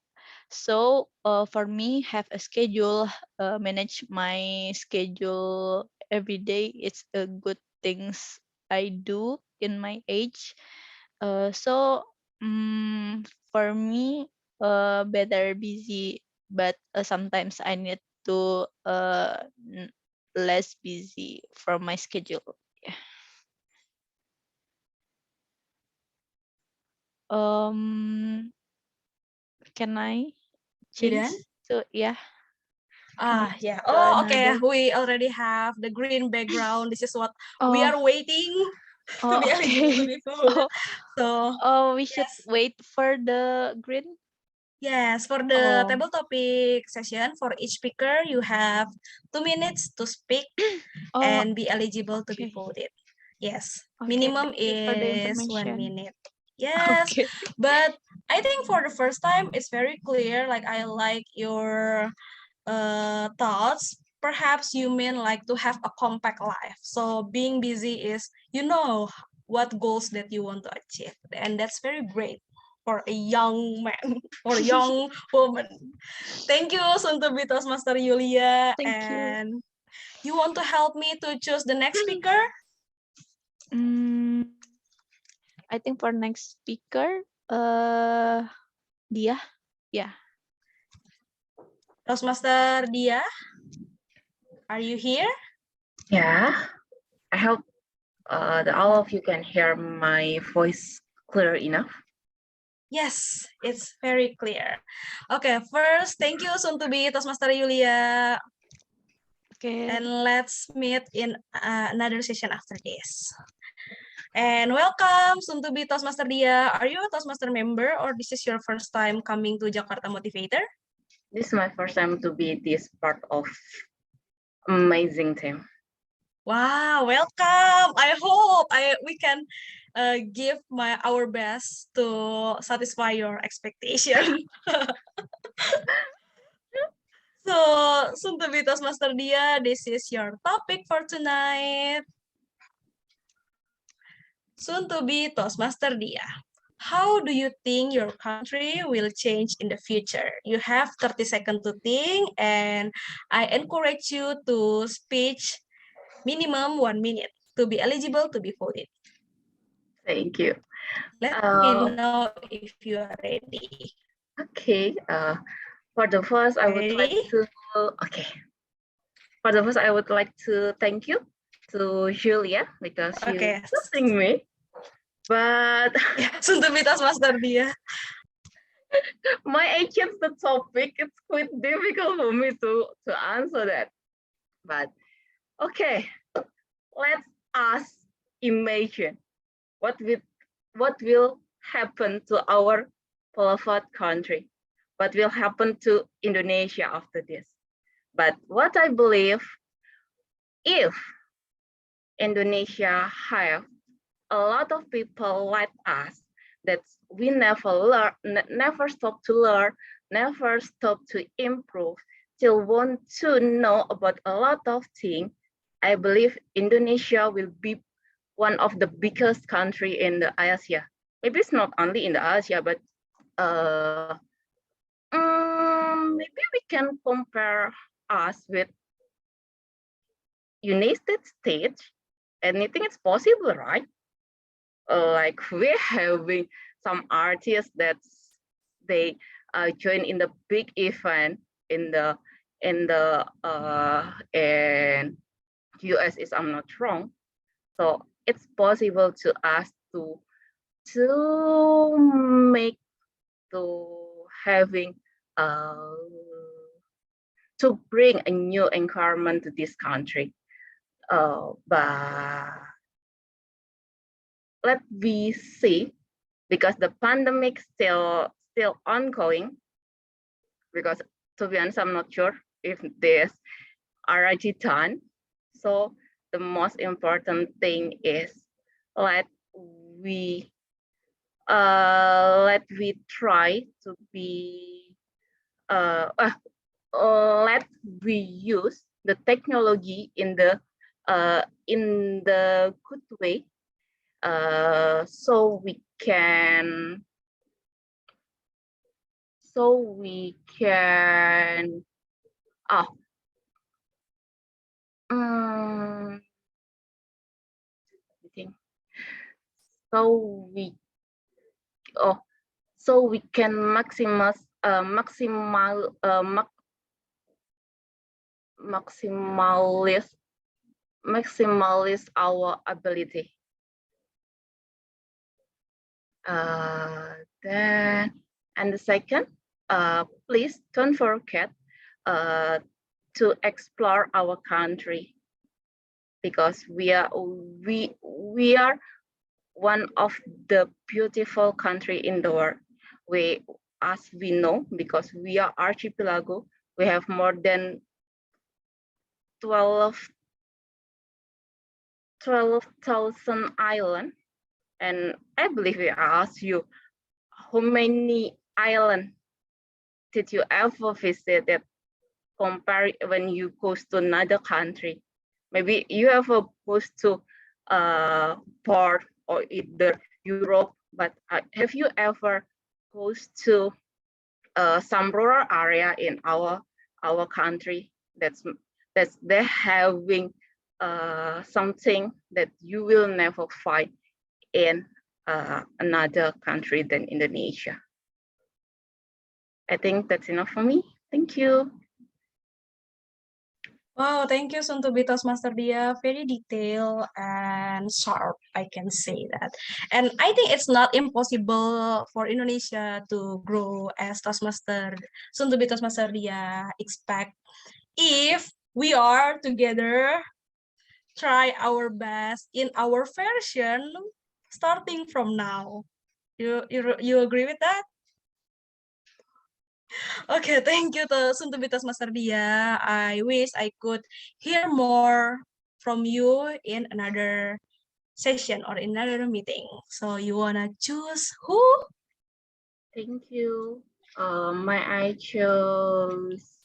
So for me, have a schedule, manage my schedule every day. It's a good things I do in my age. So for me, better busy, but sometimes I need to less busy from my schedule. Yeah. Can I You done? change? So yeah. Yeah. to Oh, okay. another? We already have the green background. This is what we Oh. are waiting to be eligible to be voted. So we should wait for the green. yes, for the Oh. table topic session, for each speaker, you have 2 minutes to speak and be eligible to be voted. Yes, minimum thank you for the is 1 information. minute. Yes, Okay. but I think for the first time, it's very clear. Like, I like your thoughts. Perhaps you mean like to have a compact life. So being busy is, you know, what goals that you want to achieve. And that's very great for a young man or young woman. Thank you, soon to be Toastmaster Yulia. Thank you. And you want to help me to choose the next speaker? I think for next speaker, Dia. Yeah. Toastmaster Dia, are you here? Yeah, I hope that all of you can hear my voice clear enough. Yes, it's very clear. Okay, first, thank you, soon to be Toastmaster Yulia. Okay. And let's meet in another session after this. And welcome, soon to be Toastmaster Dia. Are you a Toastmaster member or this is your first time coming to Jakarta Motivator? This is my first time to be this part of amazing team. Wow, welcome. I hope we can give our best to satisfy your expectation. So, soon to be Toastmaster Dia, this is your topic for tonight. Soon to be Toastmaster Dia. How do you think your country will change in the future? You have 30 seconds to think, and I encourage you to speak minimum 1 minute to be eligible to be voted. Thank you. Let me know if you are ready. Okay. For the first, I would like Ready? to. Okay. For the first, I would like to thank you to Julia because you Okay. choosing me. But Soon to be Toastmaster Dia. my against the topic, it's quite difficult for me to answer that. But okay, let us imagine what will happen to our beloved country, what will happen to Indonesia after this. But what I believe, if Indonesia have a lot of people like us, that we never learn, never stop to learn, never stop to improve, still want to know about a lot of things, I believe Indonesia will be one of the biggest country in the Asia. Maybe it's not only in the Asia, but maybe we can compare us with United States. Anything is possible, right? Like we're having some artists that they join in the big event in the US, if I'm not wrong. So it's possible to us to make having to bring a new environment to this country. But let we see, because the pandemic still ongoing, because to be honest, I'm not sure if this already done. So the most important thing is let we try to be let we use the technology in the good way, so we can so we can maximize our ability. Then, and the second, please don't forget to explore our country, because we are one of the beautiful country in the world. As we know, because we are archipelago, we have more than 12,000 islands. And I believe I asked you, how many islands did you ever visit that compare when you go to another country? Maybe you ever go to port or either Europe, but have you ever go to some rural area in our country that's they're having something that you will never find in another country than Indonesia? I think that's enough for me. Thank you. Wow, thank you, Soon to be Toastmaster Dia. Very detailed and sharp, I can say that. And I think it's not impossible for Indonesia to grow as Toastmaster, Soon to be Toastmaster Dia expect, if we are together, try our best in our version starting from now. You agree with that? Okay, thank you to soon to be Toastmaster Dia. I wish I could hear more from you in another session or in another meeting. So you wanna choose who? Thank you. I chose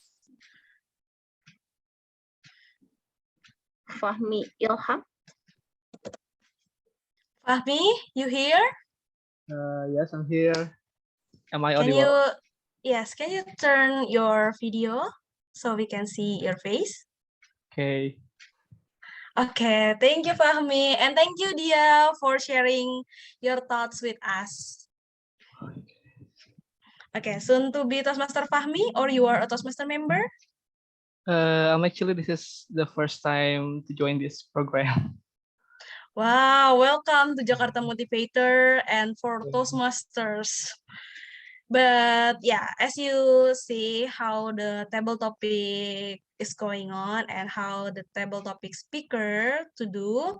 Fahmi Ilham. Fahmi, you here? Yes, I'm here. Am I Can audible? you, yes, can you turn your video so we can see your face? Okay. Okay, thank you, Fahmi. And thank you, Dia, for sharing your thoughts with us. Okay, soon to be Toastmaster Fahmi, or you are a Toastmaster member? This is the first time to join this program. Wow, welcome to Jakarta Motivator and for Toastmasters. But yeah, as you see how the table topic is going on and how the table topic speaker to do,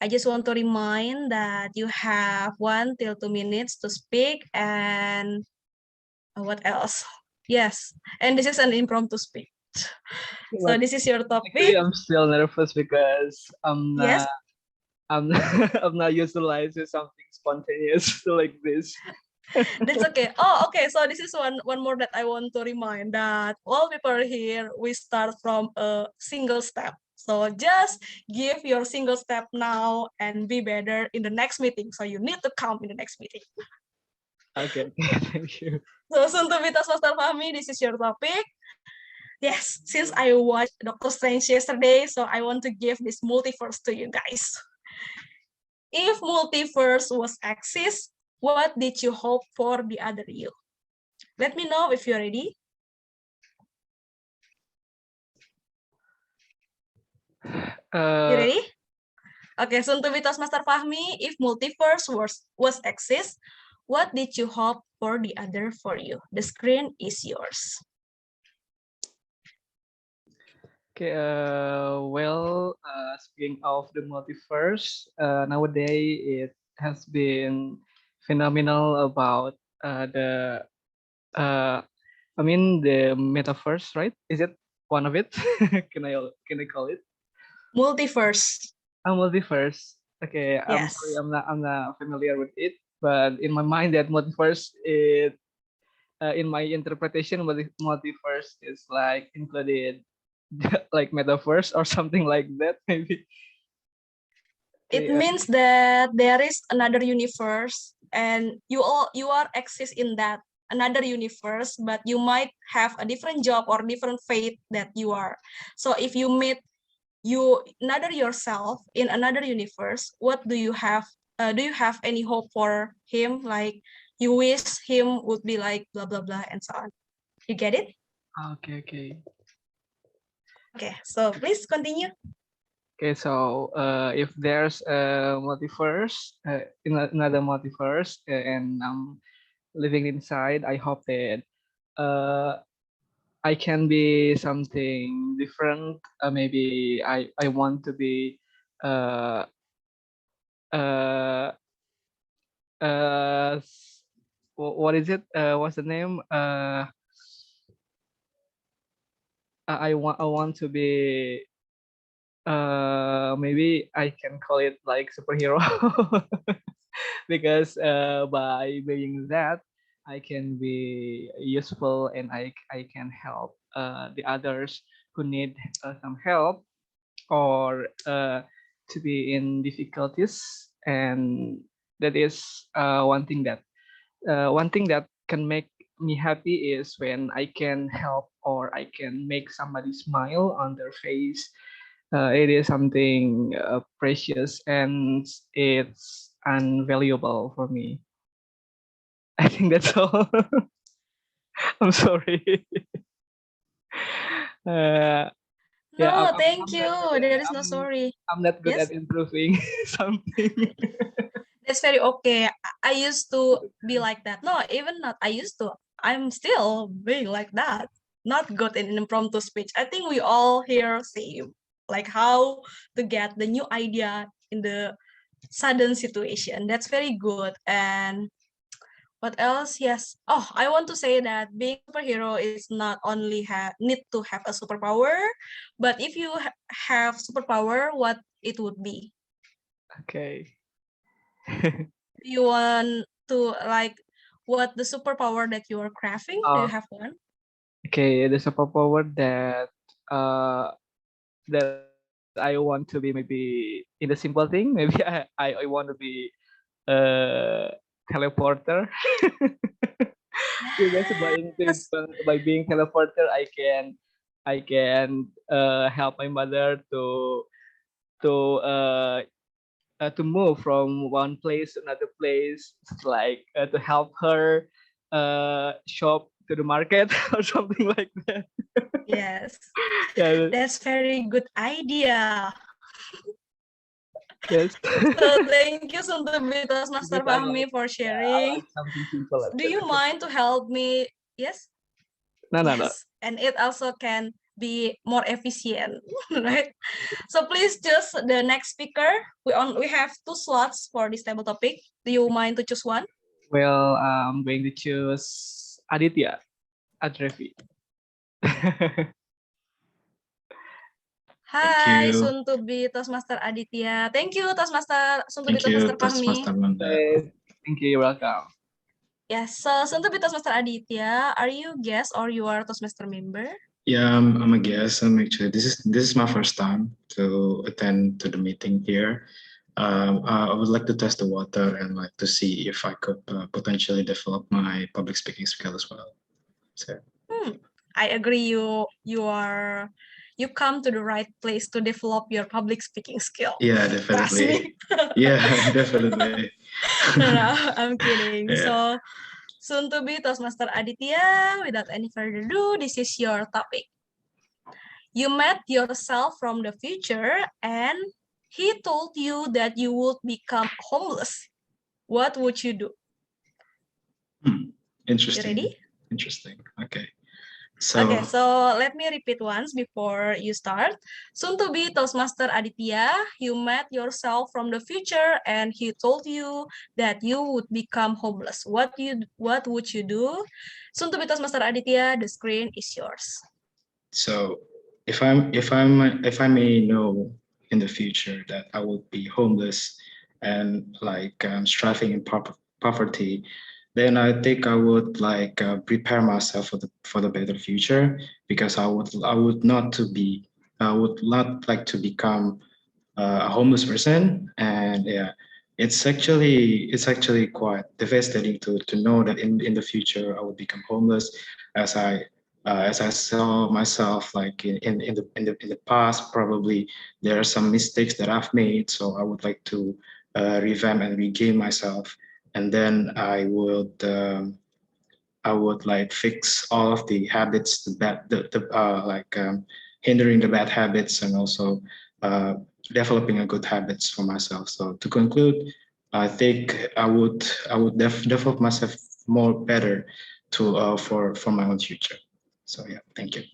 I just want to remind that you have 1 till 2 minutes to speak and what else? Yes, and this is an impromptu speech. So this is your topic. Actually, I'm still nervous because I'm not. Yes. I'm I'm not utilized with something spontaneous like this. That's okay. Oh, okay. So this is one more that I want to remind that all people here, we start from a single step. So just give your single step now and be better in the next meeting. So you need to come in the next meeting. Okay, thank you. So soon to be Toastmaster Fahmi, this is your topic. Yes, since I watched Doctor Strange yesterday, so I want to give this multiverse to you guys. If multiverse was exist, what did you hope for the other you? Let me know if you're ready. You ready? Okay, soon to be Toastmaster Fahmi, if multiverse was exist, what did you hope for the other for you? The screen is yours. Okay, speaking of the multiverse, nowadays it has been phenomenal about the the metaverse, right? Is it one of it? Can I call it multiverse? Multiverse. Okay, I'm Yes. sorry, I'm not familiar with it, but in my mind that multiverse it in my interpretation, multiverse is like included like metaverse or something like that, maybe. It means that there is another universe and you are exist in that another universe, but you might have a different job or different fate that you are. So if you meet another yourself in another universe, what do you have? Do you have any hope for him? Like you wish him would be like blah blah blah and so on. You get it? Okay. Okay, so please continue. Okay, so if there's a multiverse, in another multiverse, and I'm living inside, I hope that I can be something different. Maybe I want to be what is it? What's the name? I want to be maybe I can call it like superhero because by being that I can be useful and I can help the others who need some help or to be in difficulties, and that is one thing that can make me happy is when I can help or I can make somebody smile on their face. It is something precious and it's invaluable for me. I think that's all. I'm sorry. No, thank you. There is no sorry. I'm not good Yes? at improving something. That's very okay. I used to be like that. No, even not. I used to. I'm still being like that. Not good in impromptu speech. I think we all here same. Like how to get the new idea in the sudden situation. That's very good. And what else? Yes. Oh, I want to say that being a superhero is not only need to have a superpower, but if you have superpower, what it would be? Okay. Do you want to like what the superpower that you are crafting? Do you have one? Okay, the superpower that I want to be maybe in the simple thing. Maybe I want to be a teleporter. Because by being teleporter, I can help my mother to to move from one place to another place, like to help her shop to the market or something like that. Yes, Yeah, that's very good idea. yes. So thank you Suntubi Toastmaster Because I Fahmi like, for yeah, I sharing. like something simple like Do that. you mind to help me? Yes. No. Yes, and it also can be more efficient, right? So please choose the next speaker. We have 2 slots for this table topic. Do you mind to choose one? Well, I'm going to choose Aditya Adrevi. Hi, Suntubi Toastmaster Aditya. Thank you, Toastmaster Suntubi Thank you, Toastmaster Fahmi. Toastmaster Manda. Thank you. You're welcome. Yes, so Suntubi Toastmaster Aditya, are you guest or you are Toastmaster member? Yeah, I'm a guest. I'm actually this is my first time to attend to the meeting here. I would like to test the water and like to see if I could potentially develop my public speaking skill as well. So I agree. You come to the right place to develop your public speaking skill. yeah, Trust me. definitely. Yeah, definitely. No, I'm kidding. Yeah. So soon to be Toastmaster Aditya. Without any further ado, this is your topic. You met yourself from the future and he told you that you would become homeless. What would you do? Interesting. You ready? Interesting. Okay. So Okay, so let me repeat once before you start. Soon to be Toastmaster Aditya, you met yourself from the future and he told you that you would become homeless. What would you do? Soon to be Toastmaster Aditya, the screen is yours. So if I may know in the future that I would be homeless and like striving in poverty, then I think I would like prepare myself for the better future, because I would not like to become a homeless person. And yeah, it's actually quite devastating to know that in the future I would become homeless, as I saw myself like in the past. Probably there are some mistakes that I've made, so I would like to revamp and regain myself, and then I would like fix all of the habits, hindering the bad habits, and also developing a good habits for myself. So to conclude, I think I would develop myself more better to for my own future. So yeah, thank you.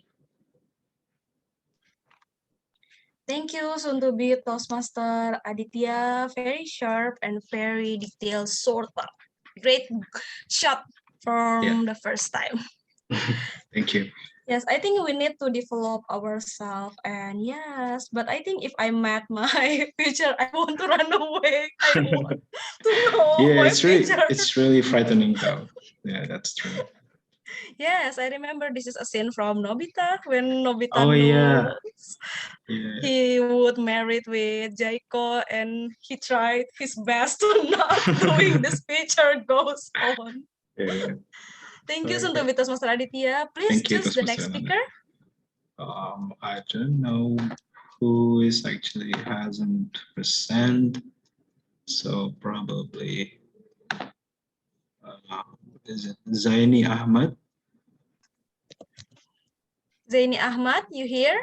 Thank you, soon to be Toastmaster Aditya. Very sharp and very detailed, sort of. Great shot from the first time. Thank you. Yes, I think we need to develop ourselves, and yes, but I think if I met my future, I want to run away. I want to know Yeah, my future. it's really frightening though. Yeah, that's true. Yes, I remember this is a scene from Nobita when Nobita Oh yeah. knows Yeah. he would married with Jaiko, and he tried his best to not doing this feature goes on. Yeah. Thank you, Okay. Nobita Master Aditya. Please Thank you, choose the next Toastmaster speaker. I don't know who is actually hasn't present, so probably is it Zaini Ahmad? Zaini Ahmad, you here?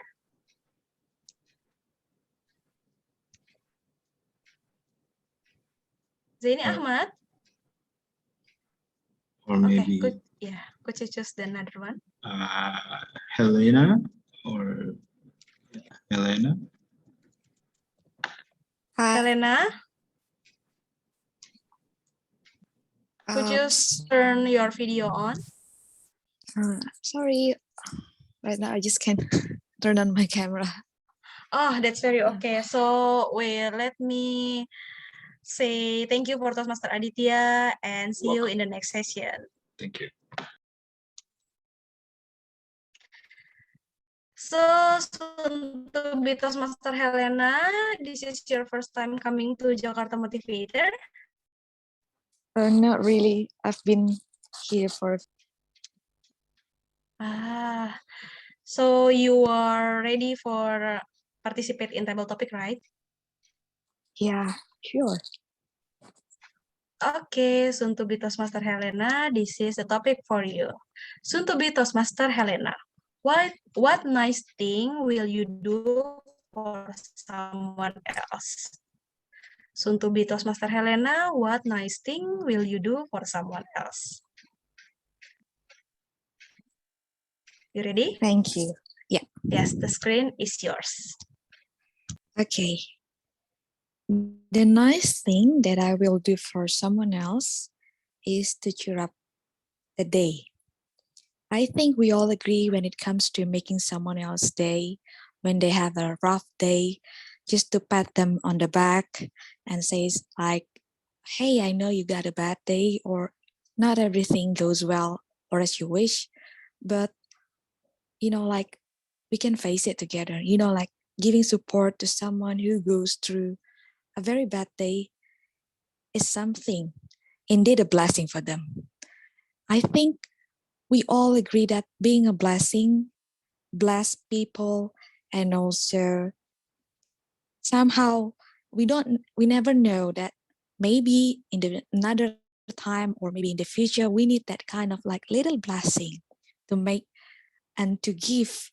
Zaini Ahmad? Or maybe could you choose the another one? Helena or Helena? Helena? Could you turn your video on? Sorry, right now I just can't turn on my camera. Oh, that's very okay. So, let me say thank you for Toastmaster Aditya and see you in the next session. Thank you. So, soon to be Toastmaster Helena, this is your first time coming to Jakarta Motivator? Not really. I've been here for. So you are ready for participate in table topic, right? Yeah, sure. Okay, soon to be Toastmaster Helena, this is the topic for you. Soon to be Toastmaster Helena, what nice thing will you do for someone else? Soon to be Toastmaster Helena, what nice thing will you do for someone else? You ready? Thank you. Yeah. Yes, the screen is yours. Okay. The nice thing that I will do for someone else is to cheer up the day. I think we all agree when it comes to making someone else's day, when they have a rough day, just to pat them on the back and say like, hey, I know you got a bad day, or not everything goes well or as you wish, but like we can face it together, like giving support to someone who goes through a very bad day is something, indeed a blessing for them. I think we all agree that being a blessing, bless people, and also somehow we never know that maybe in another time or maybe in the future we need that kind of like little blessing to make and to give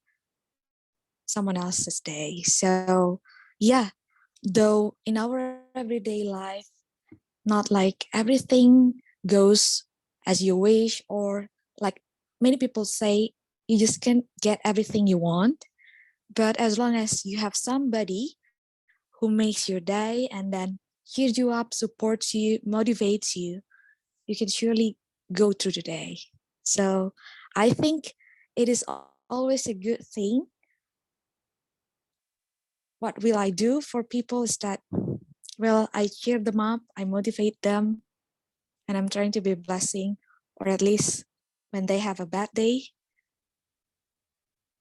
someone else's day. So yeah, though in our everyday life, not like everything goes as you wish, or like many people say, you just can't get everything you want. But as long as you have somebody who makes your day and then cheers you up, supports you, motivates you, you can surely go through the day. So I think it is always a good thing. What will I do for people is that, well, I cheer them up, I motivate them, and I'm trying to be a blessing, or at least when they have a bad day,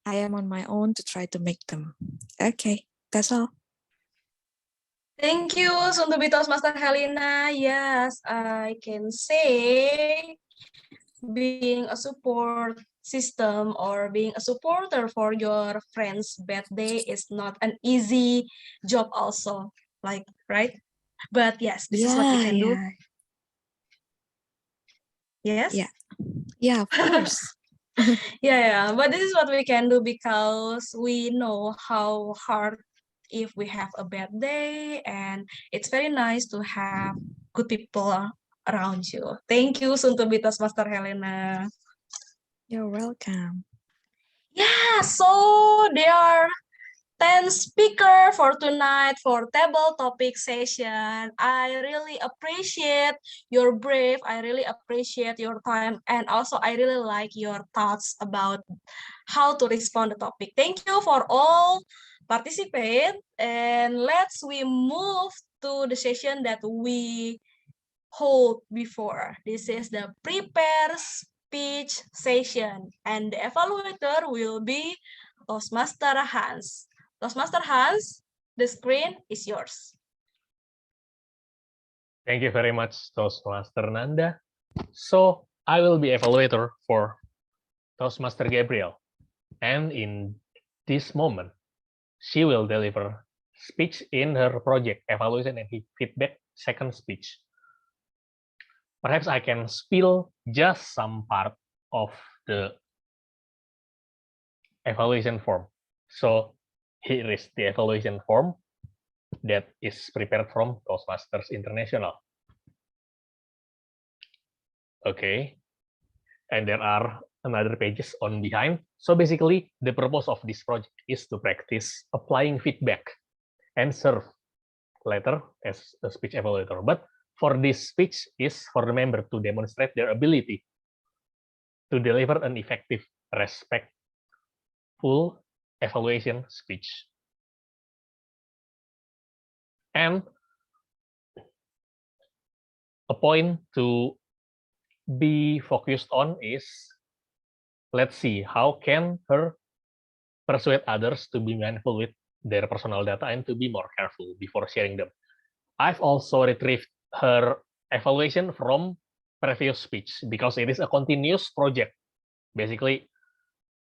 I am on my own to try to make them. Okay, that's all. Thank you, soon to be Toastmaster Helena. Yes, I can say being a support system or being a supporter for your friend's bad day is not an easy job also, like, right? But yes, this is what we can do. Yes? Yeah, of course. Yeah, but this is what we can do because we know how hard if we have a bad day, and it's very nice to have good people around you. Thank you, soon to be Toastmaster Helena. You're welcome. Yeah, so there are 10 speakers for tonight for table topic session. I really appreciate your brave. I really appreciate your time. And also I really like your thoughts about how to respond to the topic. Thank you for all participate. And we move to the session that we hold before. This is the prepare speech session. And the evaluator will be Toastmaster Hans. Toastmaster Hans, the screen is yours. Thank you very much, Toastmaster Nanda. So I will be evaluator for Toastmaster Gabriel. And in this moment, she will deliver speech in her project evaluation and feedback second speech. Perhaps I can spill just some part of the evaluation form. So here is the evaluation form that is prepared from Toastmasters International. Okay, and there are another pages on behind. So basically, the purpose of this project is to practice applying feedback and serve later as a speech evaluator. But for this speech is for the member to demonstrate their ability to deliver an effective, respectful evaluation speech. And a point to be focused on is, let's see, how can her persuade others to be mindful with their personal data and to be more careful before sharing them. I've also retrieved her evaluation from previous speech because it is a continuous project. Basically,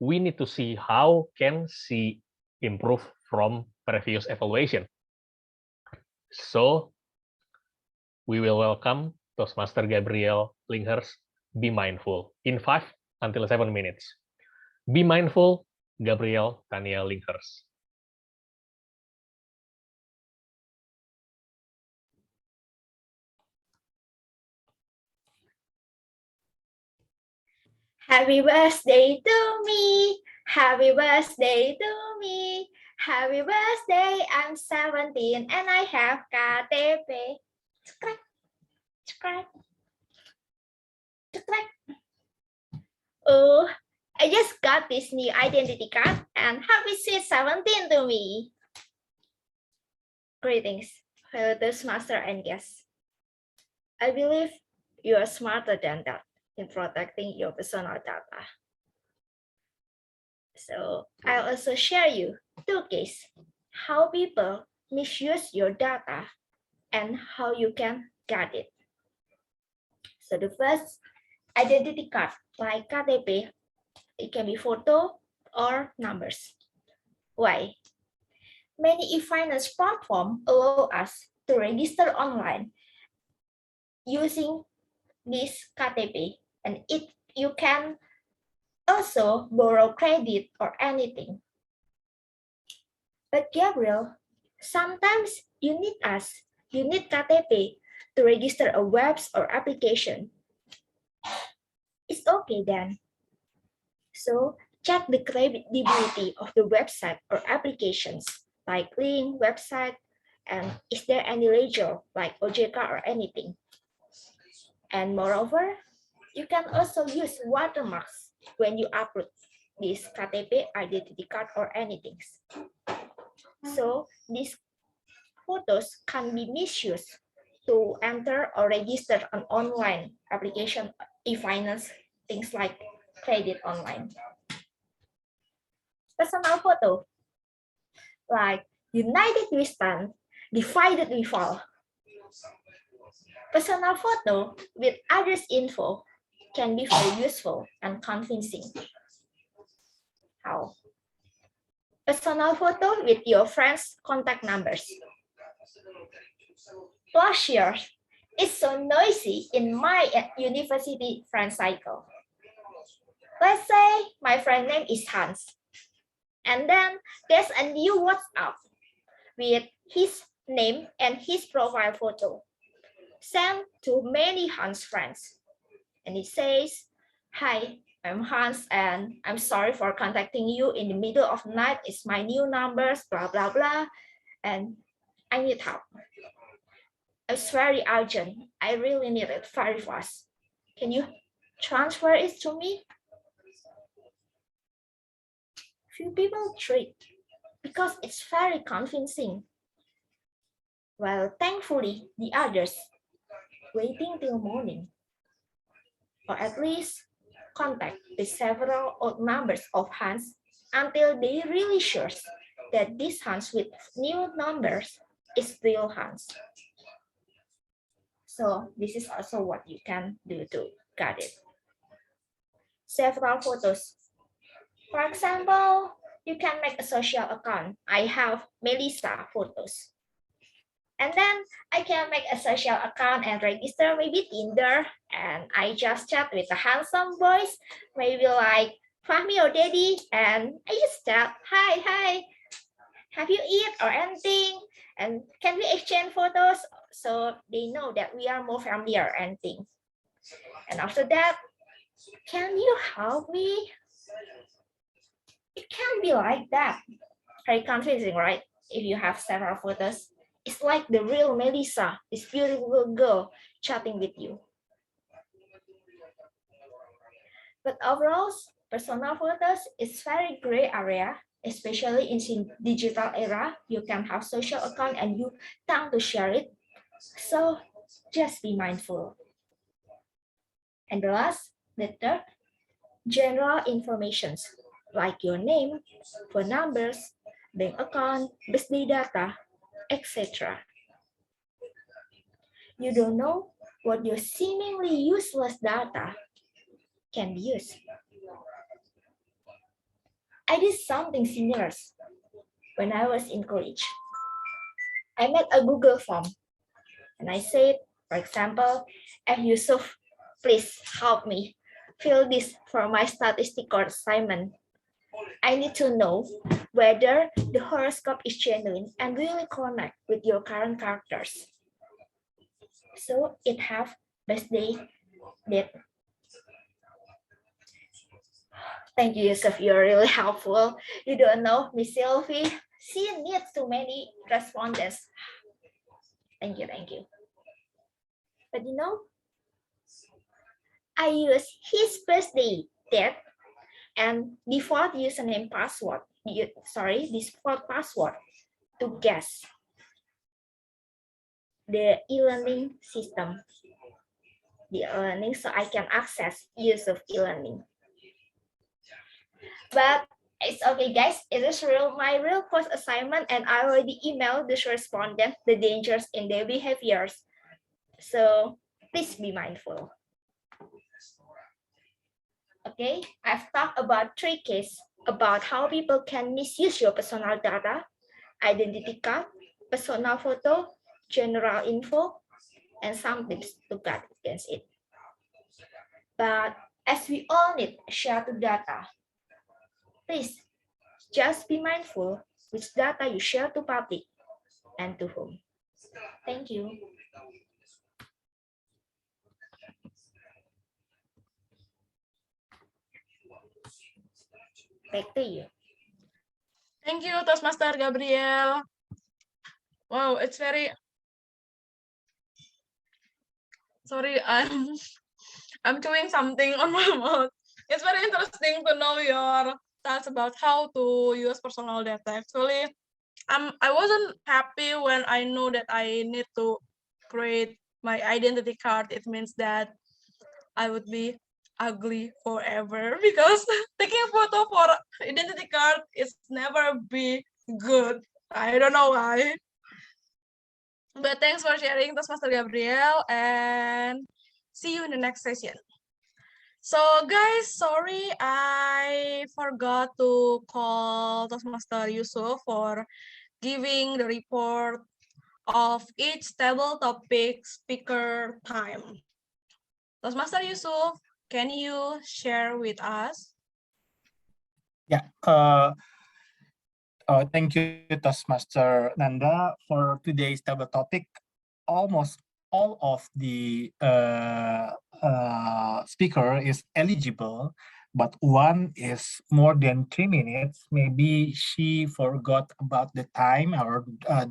we need to see how can she improve from previous evaluation. So we will welcome Toastmaster Gabriel Linghurst, Be Mindful, in 5 until 7 minutes. Be mindful, Gabriel Tania Linghurst. Happy birthday to me. Happy birthday to me. Happy birthday, I'm 17 and I have KTP. Subscribe. Subscribe. Subscribe. Oh, I just got this new identity card and happy sweet 17 to me. Greetings, fellow Toastmaster and guests. I believe you are smarter than that in protecting your personal data. So I'll also share you 2 cases how people misuse your data and how you can guard it. So the first, identity card like KTP, it can be photo or numbers. Why? Many e-finance platforms allow us to register online using this KTP, and you can also borrow credit or anything. But Gabriel, sometimes you need KTP to register a webs or application. It's okay then. So check the credibility of the website or applications like link, website, and is there any label like OJK or anything. And moreover, you can also use watermarks when you upload this KTP, identity card, or anything. So these photos can be misused to enter or register an online application, e-finance, things like credit online. Personal photo, like united we stand, divided we fall. Personal photo with address info can be very useful and convincing. How? Personal photo with your friends' contact numbers. Last year, it's so noisy in my university friend cycle. Let's say my friend name is Hans. And then there's a new WhatsApp with his name and his profile photo sent to many Hans friends. And it says, "Hi, I'm Hans and I'm sorry for contacting you in the middle of the night. It's my new numbers, blah, blah, blah. And I need help. It's very urgent. I really need it very fast. Can you transfer it to me?" Few people treat because it's very convincing. Well, thankfully, the others waiting till morning, or at least contact the several old numbers of Hans until they really sure that this Hans with new numbers is real Hans. So this is also what you can do to guard it. Several photos. For example, you can make a social account. I have Melissa photos. And then I can make a social account and register maybe Tinder. And I just chat with the handsome boys, maybe like Fahmi or Daddy. And I just chat, hi, have you eat or anything? And can we exchange photos? So they know that we are more familiar and things. And after that, can you help me? It can be like that. Very confusing, right? If you have several photos, it's like the real Melissa, this beautiful girl chatting with you. But overall, personal photos is very gray area especially in digital era. You can have social account and you tend to share it. So just be mindful. And the third, general informations like your name, phone numbers, bank account, birthday data, etc. You don't know what your seemingly useless data can be used. I did something similar when I was in college. I made a Google form and I said, for example, Yusuf, please help me fill this for my statistical assignment. I need to know whether the horoscope is genuine and really connect with your current characters. So it have birthday date. Thank you, Yusuf. You're really helpful. You don't know, Miss Sylvie, she needs too many respondents. Thank you, thank you. But you know, I use his birthday date and default username password, default password to guess the e-learning system, the e-learning, so I can access use of e-learning. But it's okay, guys. It is my real course assignment, and I already emailed this respondent the dangers in their behaviors. So please be mindful. Okay, I've talked about 3 cases about how people can misuse your personal data, identity card, personal photo, general info, and some tips to guard against it. But as we all need shared data, please just be mindful which data you share to public and to whom. Thank you. Back to you. Thank you, Toastmaster Gabriel. Wow, it's very... Sorry, I'm doing something on my mouth. It's very interesting to know your thoughts about how to use personal data. Actually, I wasn't happy when I know that I need to create my identity card. It means that I would be ugly forever because taking a photo for identity card is never be good. I don't know why. But thanks for sharing, Toastmaster Gabriel, and see you in the next session. So guys, sorry I forgot to call Toastmaster Yusuf for giving the report of each table topic speaker time. Toastmaster Yusuf, can you share with us? Yeah. Thank you, Toastmaster Nanda, for today's table topic. Almost all of the speaker is eligible, but one is more than 3 minutes. Maybe she forgot about the time or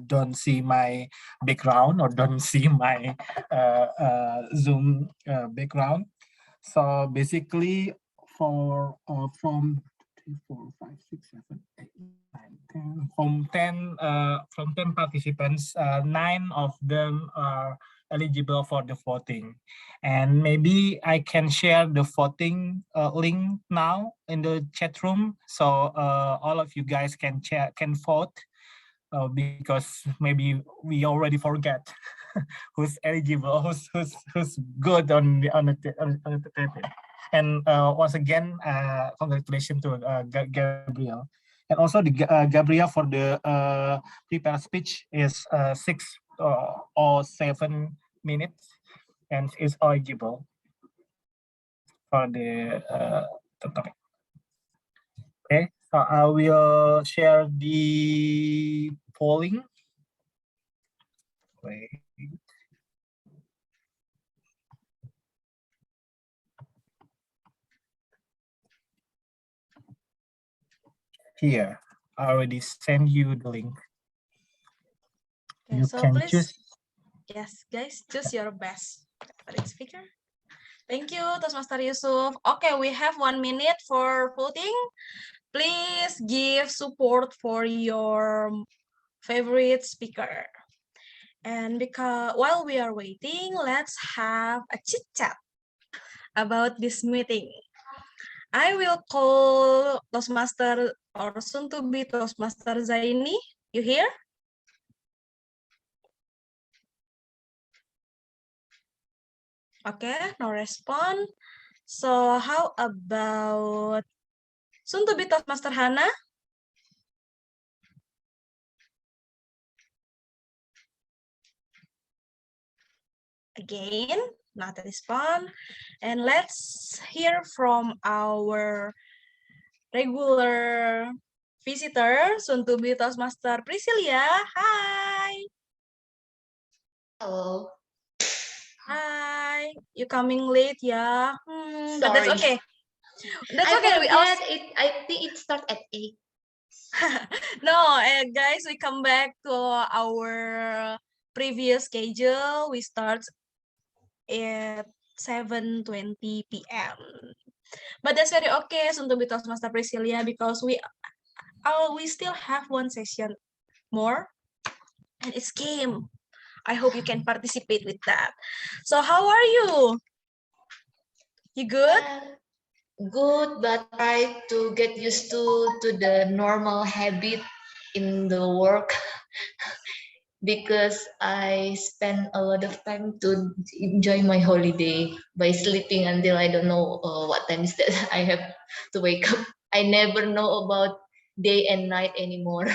don't see my background or don't see my Zoom background. So basically, from 3, 4, 5, 6, 7, 8, 9, 10. From 10 participants, 9 of them are eligible for the voting. And maybe I can share the voting link now in the chat room, so all of you guys can vote. Because maybe we already forget who's eligible, who's good on the table. And once again, congratulations to Gabriel. And also the Gabriel for the prepared speech is 6 or 7 minutes, and is eligible for the topic. Okay, so I will share the polling. Wait. Here, I already sent you the link. Okay, You so can please, choose. yes, guys, choose your best speaker. Thank you, Toastmaster Yusuf. Okay, we have 1 minute for voting. please give support for your favorite speaker. And because while we are waiting, let's have a chit chat about this meeting. I will call Toastmaster or soon to be Toastmaster Zaini. You here? Okay, no response. So how about soon to be Toastmaster Hana? Again, not a response. And let's hear from our regular visitor, soon to be Toastmaster Priscilia. Hi. Hello. Hi. You coming late, yeah? But that's Sorry. okay. That's I okay. We forget also... it. I think it starts at 8. No, guys, we come back to our previous schedule. We start at 7:20 p.m. But that's very okay, soon to be Toastmaster Priscilia, because we still have one session more, and it's game. I hope you can participate with that. So how are you? You good? Good, but try to get used to the normal habit in the work because I spend a lot of time to enjoy my holiday by sleeping until I don't know what time is that I have to wake up. I never know about day and night anymore.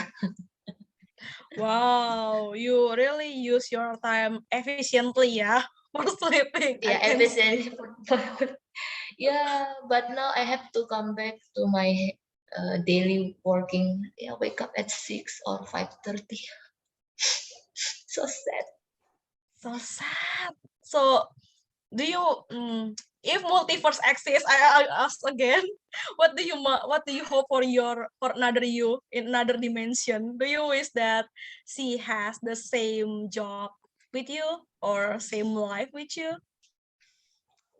Wow, you really use your time efficiently, yeah, for sleeping. Yeah, I can see. efficiently. Yeah, but now I have to come back to my daily working. Yeah, wake up at 6 or 5:30. So sad. So sad. So do you if multiverse exists, I ask again, what do you hope for another you in another dimension? Do you wish that she has the same job with you or same life with you?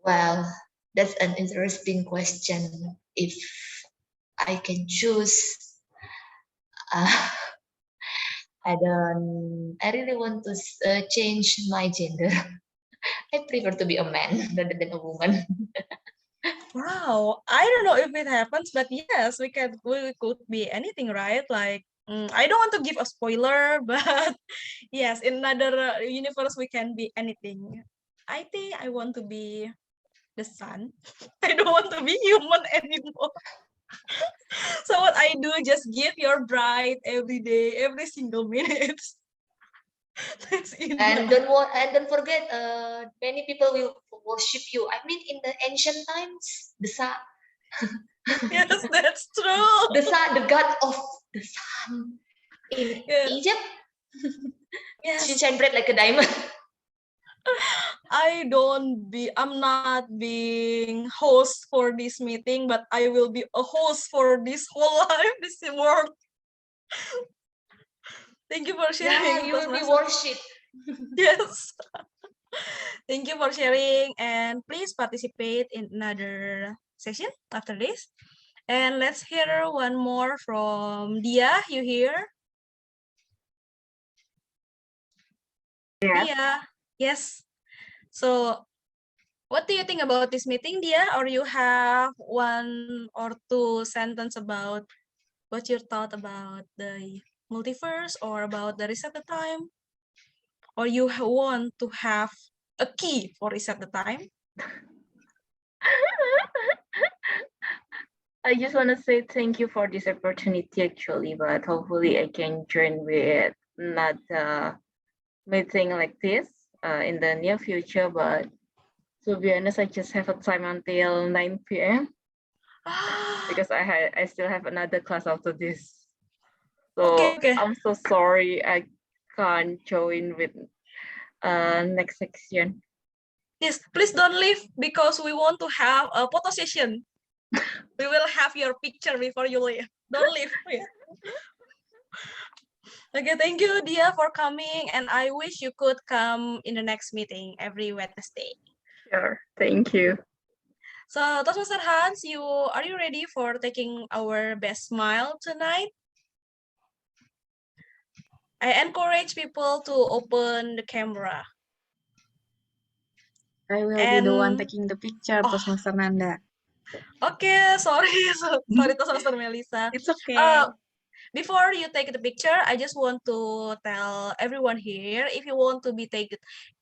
Well, that's an interesting question. If I can choose, uh, I really want to change my gender. I prefer to be a man rather than a woman. Wow, I don't know if it happens, but yes, we could be anything, right? Like I don't want to give a spoiler, but yes, in another universe we can be anything. I think I want to be the sun. I don't want to be human anymore. So what I do, just give your bride every day, every single minute. That's And enough. don't forget, many people will worship you. I mean, in the ancient times, the sun. Yes, that's true. The sun, the god of the sun in Egypt. Yes. She shine bright like a diamond. I'm not being host for this meeting, but I will be a host for this whole life, this world. Thank you for sharing. Yeah, you will be worshipped. Yes. Thank you for sharing, and please participate in another session after this. And let's hear one more from Dia. You here? Yes. Dia. Yes. So what do you think about this meeting, Dia? Or you have one or two sentence about what your thought about the multiverse or about the reset the time? Or you want to have a key for reset the time? I just want to say thank you for this opportunity actually, but hopefully I can join with not meeting like this in the near future. But to be honest, I just have a time until 9 p.m. because I still have another class after this. So Okay. I'm so sorry I can't join with next section. Yes, please don't leave because we want to have a photo session. We will have your picture before you leave. Don't leave, please. Okay, thank you, Dia, for coming. And I wish you could come in the next meeting every Wednesday. Sure, thank you. So, Toastmaster Hans, are you ready for taking our best smile tonight? I encourage people to open the camera. I will be the one taking the picture, Toastmaster Nanda. Okay, sorry, sorry Toastmaster Melissa. It's okay. Before you take the picture, I just want to tell everyone here, if you want to be taken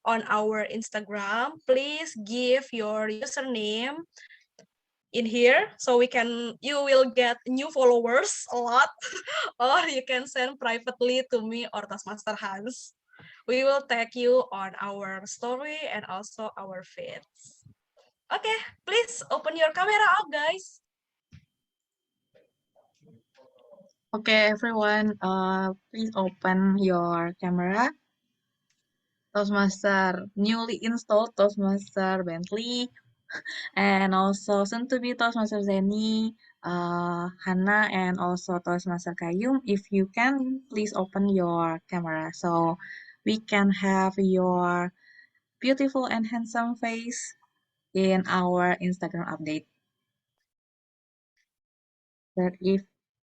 on our Instagram, please give your username in here so you will get new followers a lot, or you can send privately to me or Toastmaster Hans. We will tag you on our story and also our feeds. Okay, please open your camera up, guys. Okay, everyone, please open your camera. Toastmaster newly installed Toastmaster Bentley, and also soon to be Toastmaster Zeni, Hannah, and also Toastmaster Kayum. If you can, please open your camera so we can have your beautiful and handsome face in our Instagram update. But if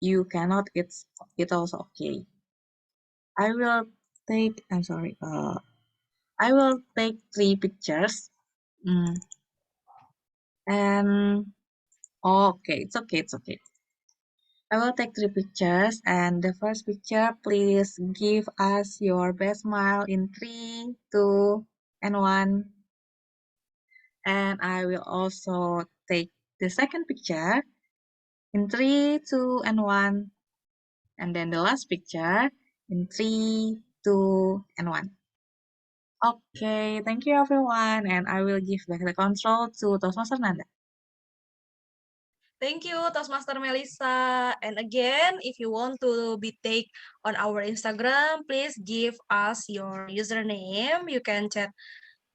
you cannot, it's also okay. I will take. I'm sorry. I will take 3 pictures. And okay, it's okay. It's okay. I will take 3 pictures, and the first picture, please give us your best smile in 3, 2, and 1. And I will also take the second picture in 3, 2, and 1. And then the last picture in 3, 2, and 1. Okay, thank you everyone, and I will give back the control to Toastmaster Nanda. Thank you, Toastmaster Melissa. And again, if you want to be take on our Instagram, please give us your username. You can chat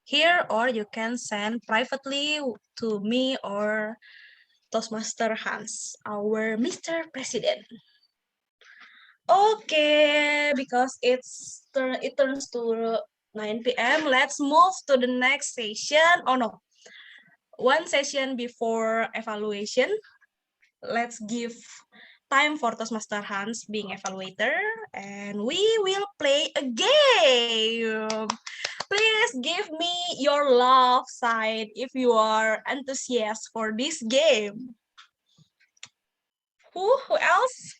here or you can send privately to me or Toastmaster Hans, our Mr. President. Okay, because it turns to 9 p.m. Let's move to the next session. Oh no, one session before evaluation. Let's give time for Toastmaster Hans being evaluator, and we will play a game. Please give me your love side if you are enthusiastic for this game. Who else?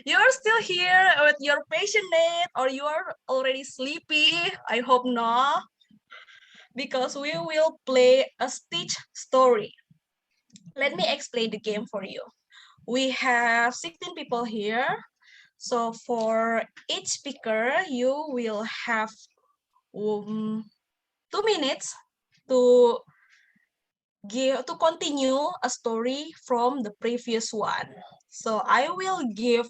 You're still here with your passionate, or you are already sleepy? I hope not, because we will play a Stitch story. Let me explain the game for you. We have 16 people here. So for each speaker, you will have 2 minutes to continue a story from the previous one. So I will give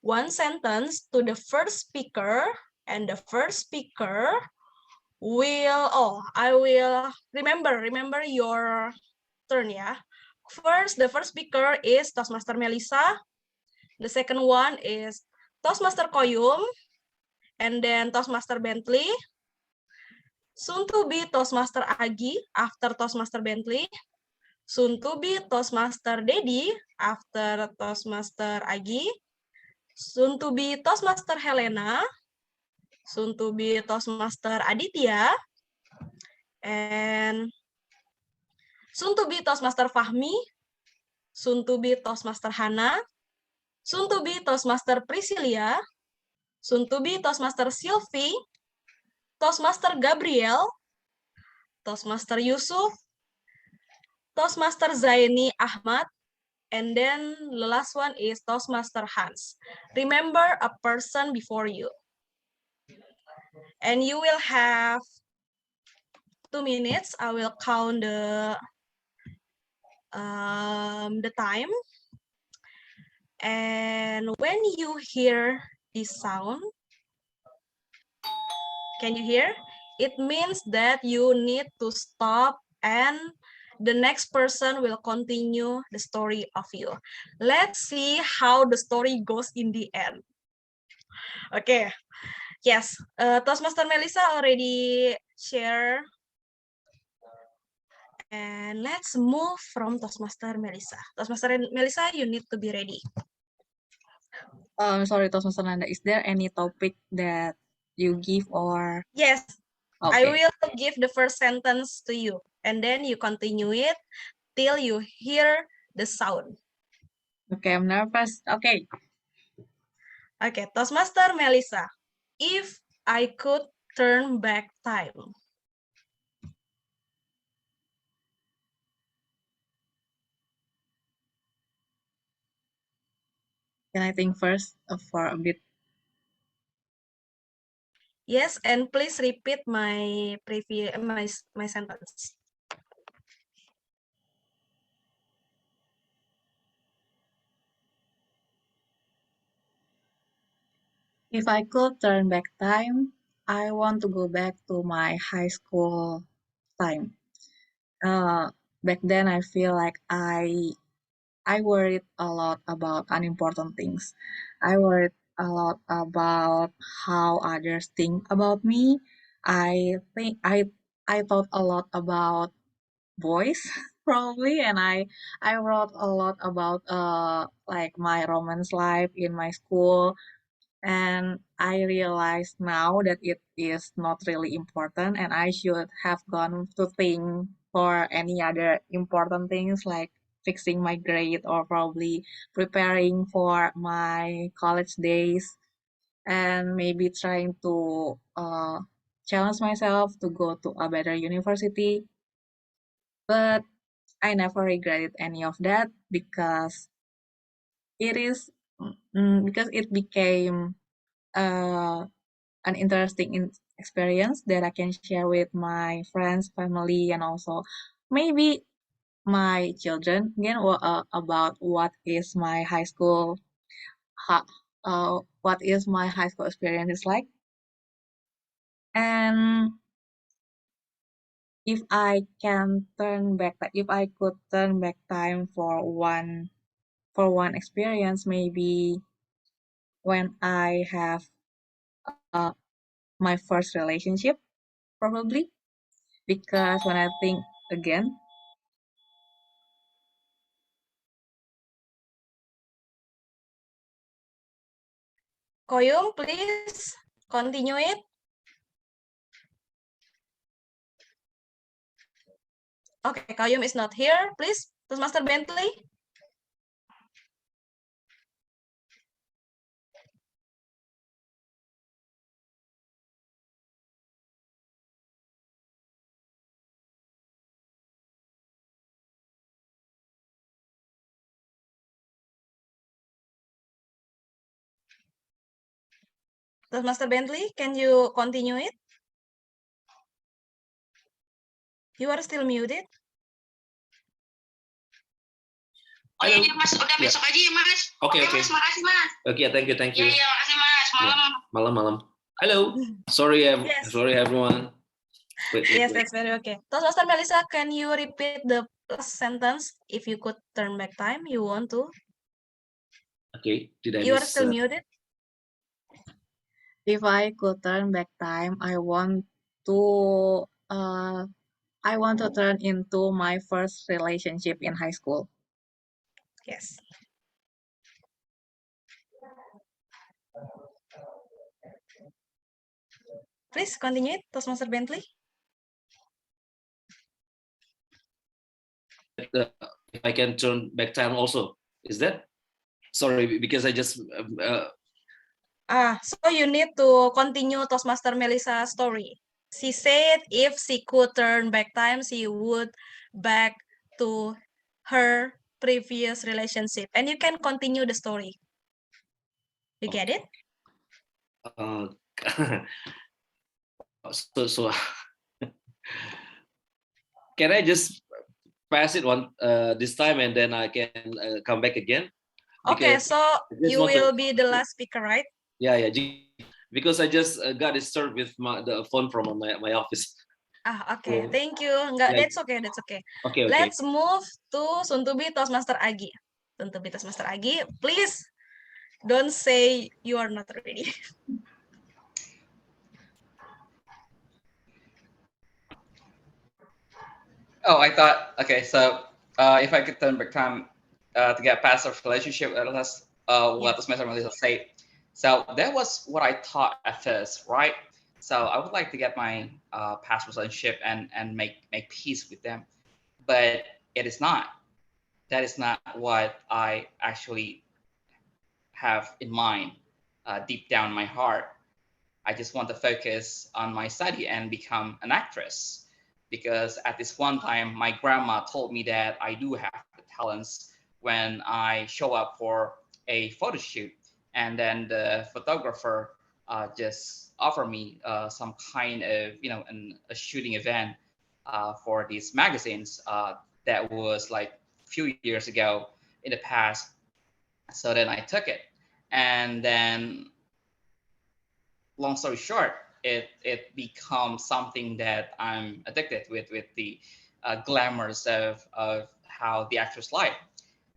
one sentence to the first speaker, and the first speaker I will remember your turn, yeah. The first speaker is Toastmaster Melissa. The second one is Toastmaster Koyum, and then Toastmaster Bentley. Soon to be Toastmaster Agi after Toastmaster Bentley. Soon to be Toastmaster Dedi after Toastmaster Agi. Soon to be Toastmaster Helena. Soon to be Toastmaster Aditya. And soon to be Toastmaster Fahmi. Soon to be Toastmaster Hana. Soon to be Toastmaster Priscilia. Soon to be Toastmaster Sylvie. Toastmaster Gabriel. Toastmaster Yusuf. Toastmaster Zaini Ahmad. And then the last one is Toastmaster Hans. Remember a person before you. And you will have 2 minutes. I will count the time. And when you hear this sound, can you hear? It means that you need to stop and the next person will continue the story of you. Let's see how the story goes in the end. Okay. Yes, Toastmaster Melissa already share And let's move from Toastmaster Melissa. Toastmaster Melissa, you need to be ready. Sorry, Toastmaster Nanda, is there any topic that you give or? Yes, I Okay. will give the first sentence to you, and then you continue it till you hear the sound. Okay, I'm nervous. Okay. Okay, Toastmaster Melissa, if I could turn back time. Can I think first for a bit? Yes, and please repeat my my sentence. If I could turn back time, I want to go back to my high school time. Back then I feel like I worried a lot about unimportant things. I worried a lot about how others think about me. I think I thought a lot about boys probably, and I wrote a lot about like my romance life in my school, and I realize now that it is not really important, and I should have gone to think for any other important things like fixing my grade or probably preparing for my college days, and maybe trying to challenge myself to go to a better university. But I never regretted any of that because it is because it became uh, an interesting experience that I can share with my friends, family, and also maybe my children again about ho- what is my high school experience is like. And if I could turn back time for one experience, maybe when I have uh, my first relationship, probably, because when I think again, Koyum, please continue it. Okay, Koyum is not here. Please, Toastmaster Bentley. Toastmaster Bentley, can you continue it? You are still muted. Halo. Iya, Mas, udah Ya. besok aja ya, Mas. Oke, oke. Mas, makasih, Mas. Okay, thank you, thank you. Iya, makasih, Mas. Malam. Malam. Hello. Sorry, Yes. sorry everyone. Wait. Yes, that's very okay. Toastmaster Melissa, can you repeat the last sentence? If you could turn back time, you want to? Okay, did I You are miss? still muted. if I could turn back time, I want to turn into my first relationship in high school. Yes. Please continue it, Toastmaster Bentley. If I can turn back time also, is that? Sorry, because I just. So you need to continue Toastmaster Melissa's story. She said if she could turn back time, she would back to her previous relationship. And you can continue the story. You get it? So can I just pass it this time and then I can come back again? Okay, so you will be the last speaker, right? Yeah. Because I just got disturbed with the phone from my office. Okay. So, Thank you. That's okay. Okay. Let's move to Suntubi Toastmaster Agi. Suntubi Toastmaster Agi, please don't say you are not ready. Oh, I thought, okay, so if I could turn back time to get past our relationship, that's what the semester Melissa said. So that was what I thought at first, right? So I would like to get my past relationship and make peace with them, but it is not. That is not what I actually have in mind deep down in my heart. I just want to focus on my study and become an actress. Because at this one time, my grandma told me that I do have the talents when I show up for a photo shoot. And then the photographer just offered me some kind of, a shooting event for these magazines that was like a few years ago in the past. So then I took it. And then long story short, it becomes something that I'm addicted with the glamours of how the actors life.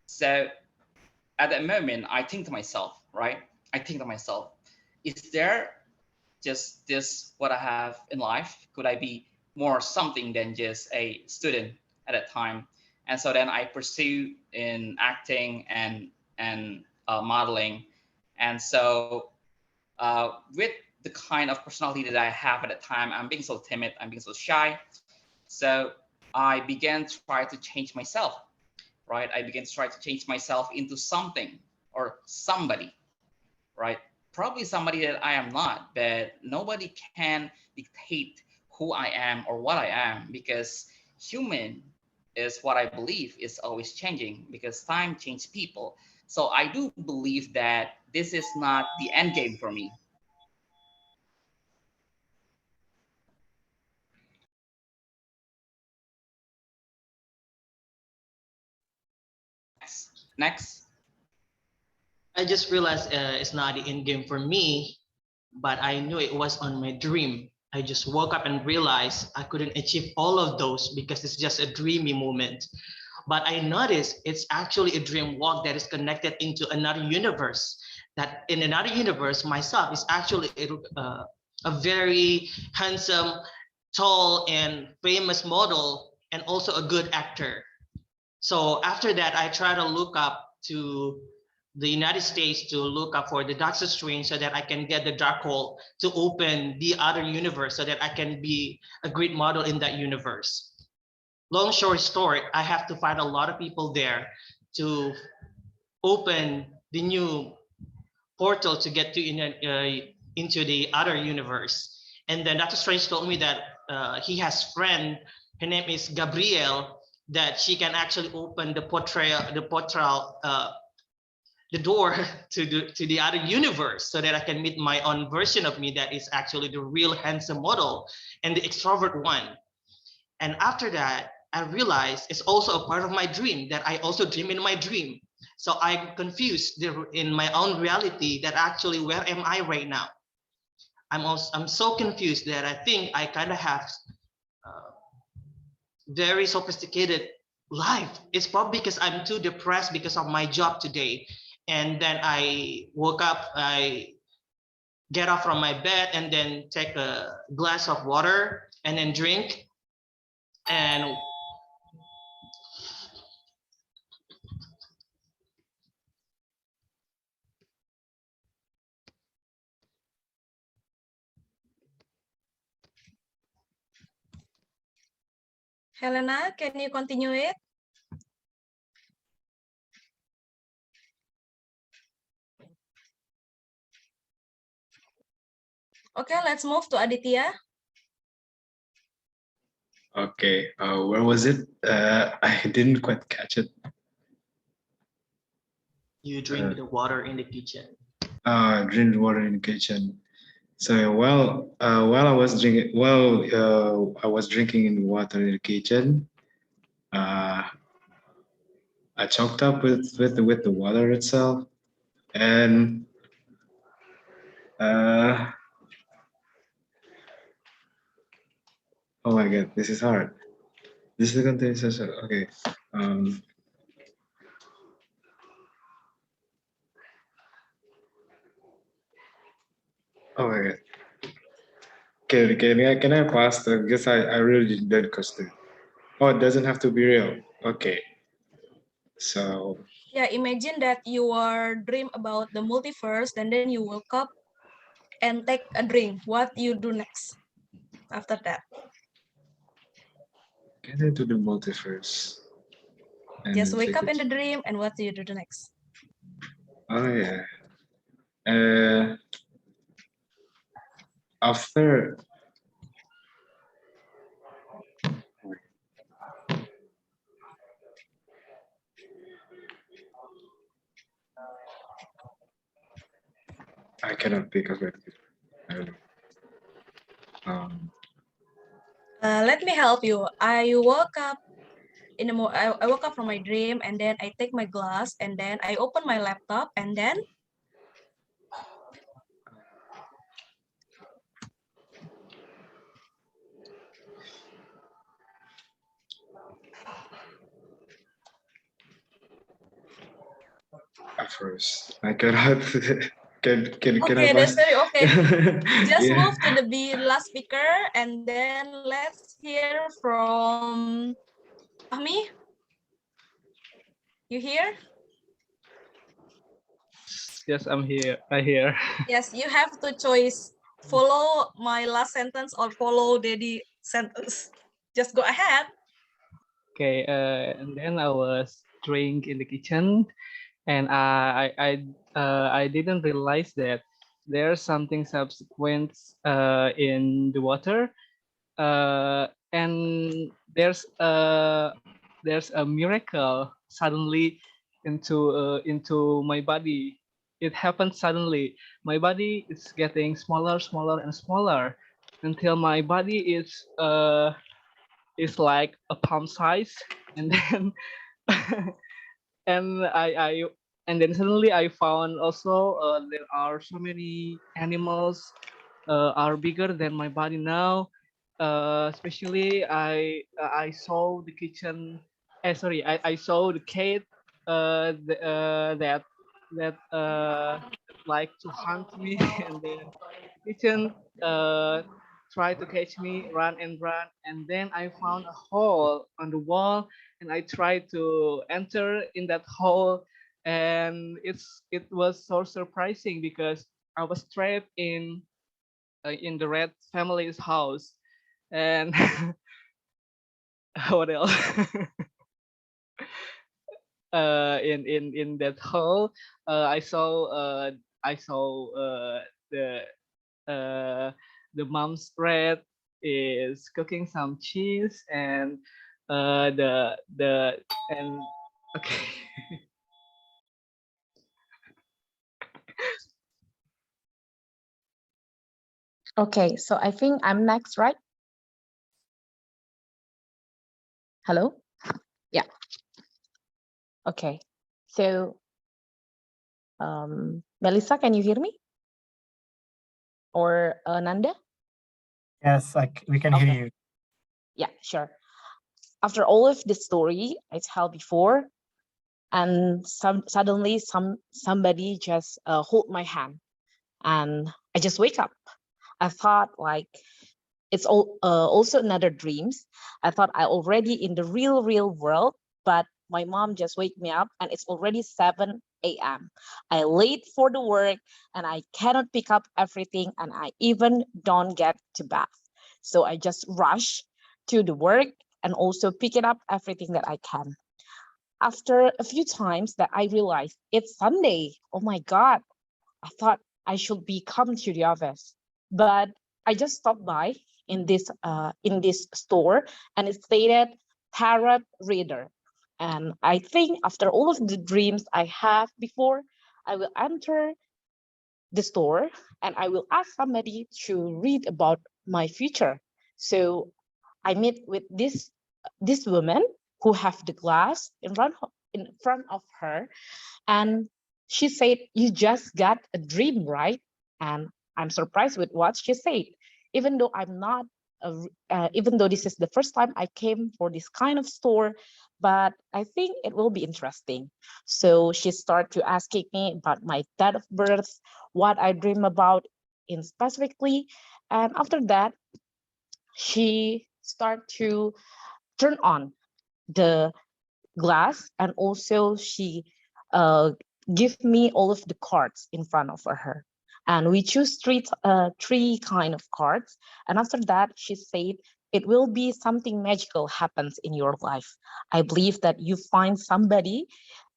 So at that moment, I think to myself, right? I think to myself, is there just this what I have in life? Could I be more something than just a student at that time? And so then I pursue in acting and modeling. And so with the kind of personality that I have at the time, I'm being so timid, I'm being so shy. So I began to try to change myself, right? I began to try to change myself into something or somebody, right? Probably somebody that I am not, but nobody can dictate who I am or what I am, because human is what I believe is always changing, because time changes people. So I do believe that this is not the end game for me. Next. I just realized it's not the end game for me, but I knew it was on my dream. I just woke up and realized I couldn't achieve all of those because it's just a dreamy moment. But I noticed it's actually a dream walk that is connected into another universe. That in another universe, myself is actually a very handsome, tall, and famous model, and also a good actor. So after that, I try to look up to the United States to look up for the Doctor Strange so that I can get the dark hole to open the other universe so that I can be a great model in that universe. Long story short, I have to find a lot of people there to open the new portal to get to into the other universe. And then Doctor Strange told me that he has friend, her name is Gabrielle, that she can actually open the door to the other universe so that I can meet my own version of me that is actually the real handsome model and the extrovert one. And after that, I realized it's also a part of my dream that I also dream in my dream. So I'm confused in my own reality that actually where am I right now? I'm so confused that I think I kind of have very sophisticated life. It's probably because I'm too depressed because of my job today. And then I woke up, I get up from my bed and then take a glass of water and then drink. And Helena, can you continue it? Okay, let's move to Aditya. Okay, where was it? I didn't quite catch it. you drink the water in the kitchen. Drink water in the kitchen. So while I was drinking, I was drinking in water in the kitchen. I choked up with the water itself, and oh my god, this is hard. This is continuous. Okay. Oh my god. Can I pass that? Because I really didn't cost it. Oh, it doesn't have to be real. Okay. So Yeah, imagine that you are dream about the multiverse, and then you woke up and take a drink. What you do next after that? get into the multiverse. And Just then wake take up in the it. dream, and what do you do next? Oh yeah. After I cannot pick up it. I don't know. Let me help you. I woke up in the I woke up from my dream, and then I take my glass, and then I open my laptop, and then at first I cannot. Can I okay, pass? that's very okay. Just Yeah. move to the last speaker, and then let's hear from Fahmi. You hear? Yes, I'm here. I hear. Yes, you have to choice follow my last sentence or follow Daddy sentence. Just go ahead. Okay, and then I was drink in the kitchen, and I didn't realize that there's something subsequent in the water, and there's a miracle suddenly into my body. It happened suddenly. My body is getting smaller, smaller, and smaller until my body is like a palm size, and then and and then suddenly I found also there are so many animals are bigger than my body now. Especially I saw the kitchen. Sorry, I saw the cat that like to hunt me, and then the kitchen tried to catch me, run and run, and then I found a hole on the wall, and I tried to enter in that hole, and it was so surprising because I was trapped in the red family's house, and what else? In that hole, I saw the uh, the mom's rat is cooking some cheese, and the and okay. Okay, so I think I'm next, right? Hello? Yeah. Okay. So, Melissa, can you hear me? Or Nanda? Yes, we can hear you. Yeah, sure. After all of the story I tell before, and suddenly somebody just hold my hand, and I just wake up. I thought like it's also another dreams. I thought I already in the real world, but my mom just wake me up and it's already 7 a.m. I late for the work and I cannot pick up everything, and I even don't get to bath. So I just rush to the work and also pick it up everything that I can. After a few times that I realized it's Sunday. Oh my God. I thought I should be come to the office, but I just stopped by in this store, and it stated tarot reader. And I think after all of the dreams I have before, I will enter the store and I will ask somebody to read about my future. So I meet with this woman who have the glass in front of her, and she said, "You just got a dream, right?" And I'm surprised with what she said, even though even though this is the first time I came for this kind of store, but I think it will be interesting. So she started to asking me about my date of birth, what I dream about in specifically, and after that, she started to turned on the glass, and also she give me all of the cards in front of her, and we choose three kind of cards. And after that, she said, it will be something magical happens in your life. I believe that you find somebody,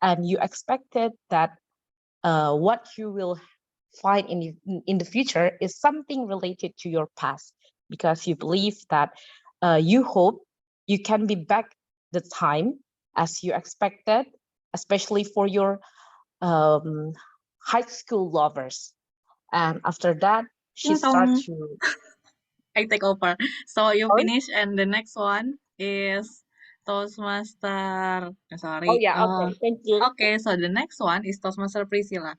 and you expected that what you will find in the future is something related to your past, because you believe that you hope you can be back the time as you expected, especially for your high school lovers. And after that, she Ding dong. starts to. I take over. So you Sorry? finish, and the next one is Toastmaster. Oh Sorry. yeah, okay, thank you. Okay, so the next one is Toastmaster Priscilla.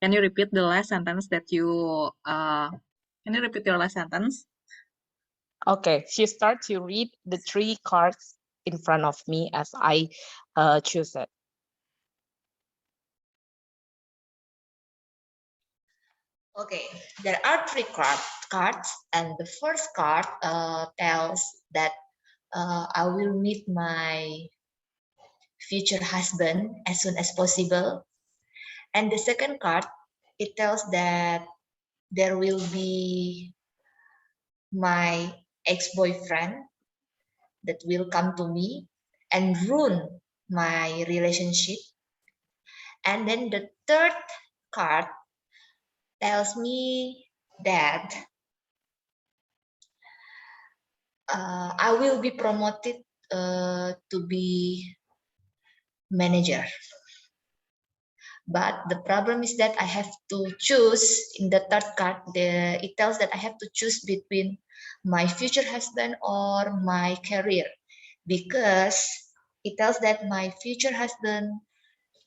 Can you repeat the last sentence that you can you repeat your last sentence? Okay, she starts to read the three cards in front of me as I choose it. Okay, there are three cards, and the first card tells that I will meet my future husband as soon as possible. And the second card, it tells that there will be my ex-boyfriend that will come to me and ruin my relationship. And then the third card tells me that I will be promoted to be manager. But the problem is that I have to choose in the third card. It tells that I have to choose between my future husband or my career, because it tells that my future husband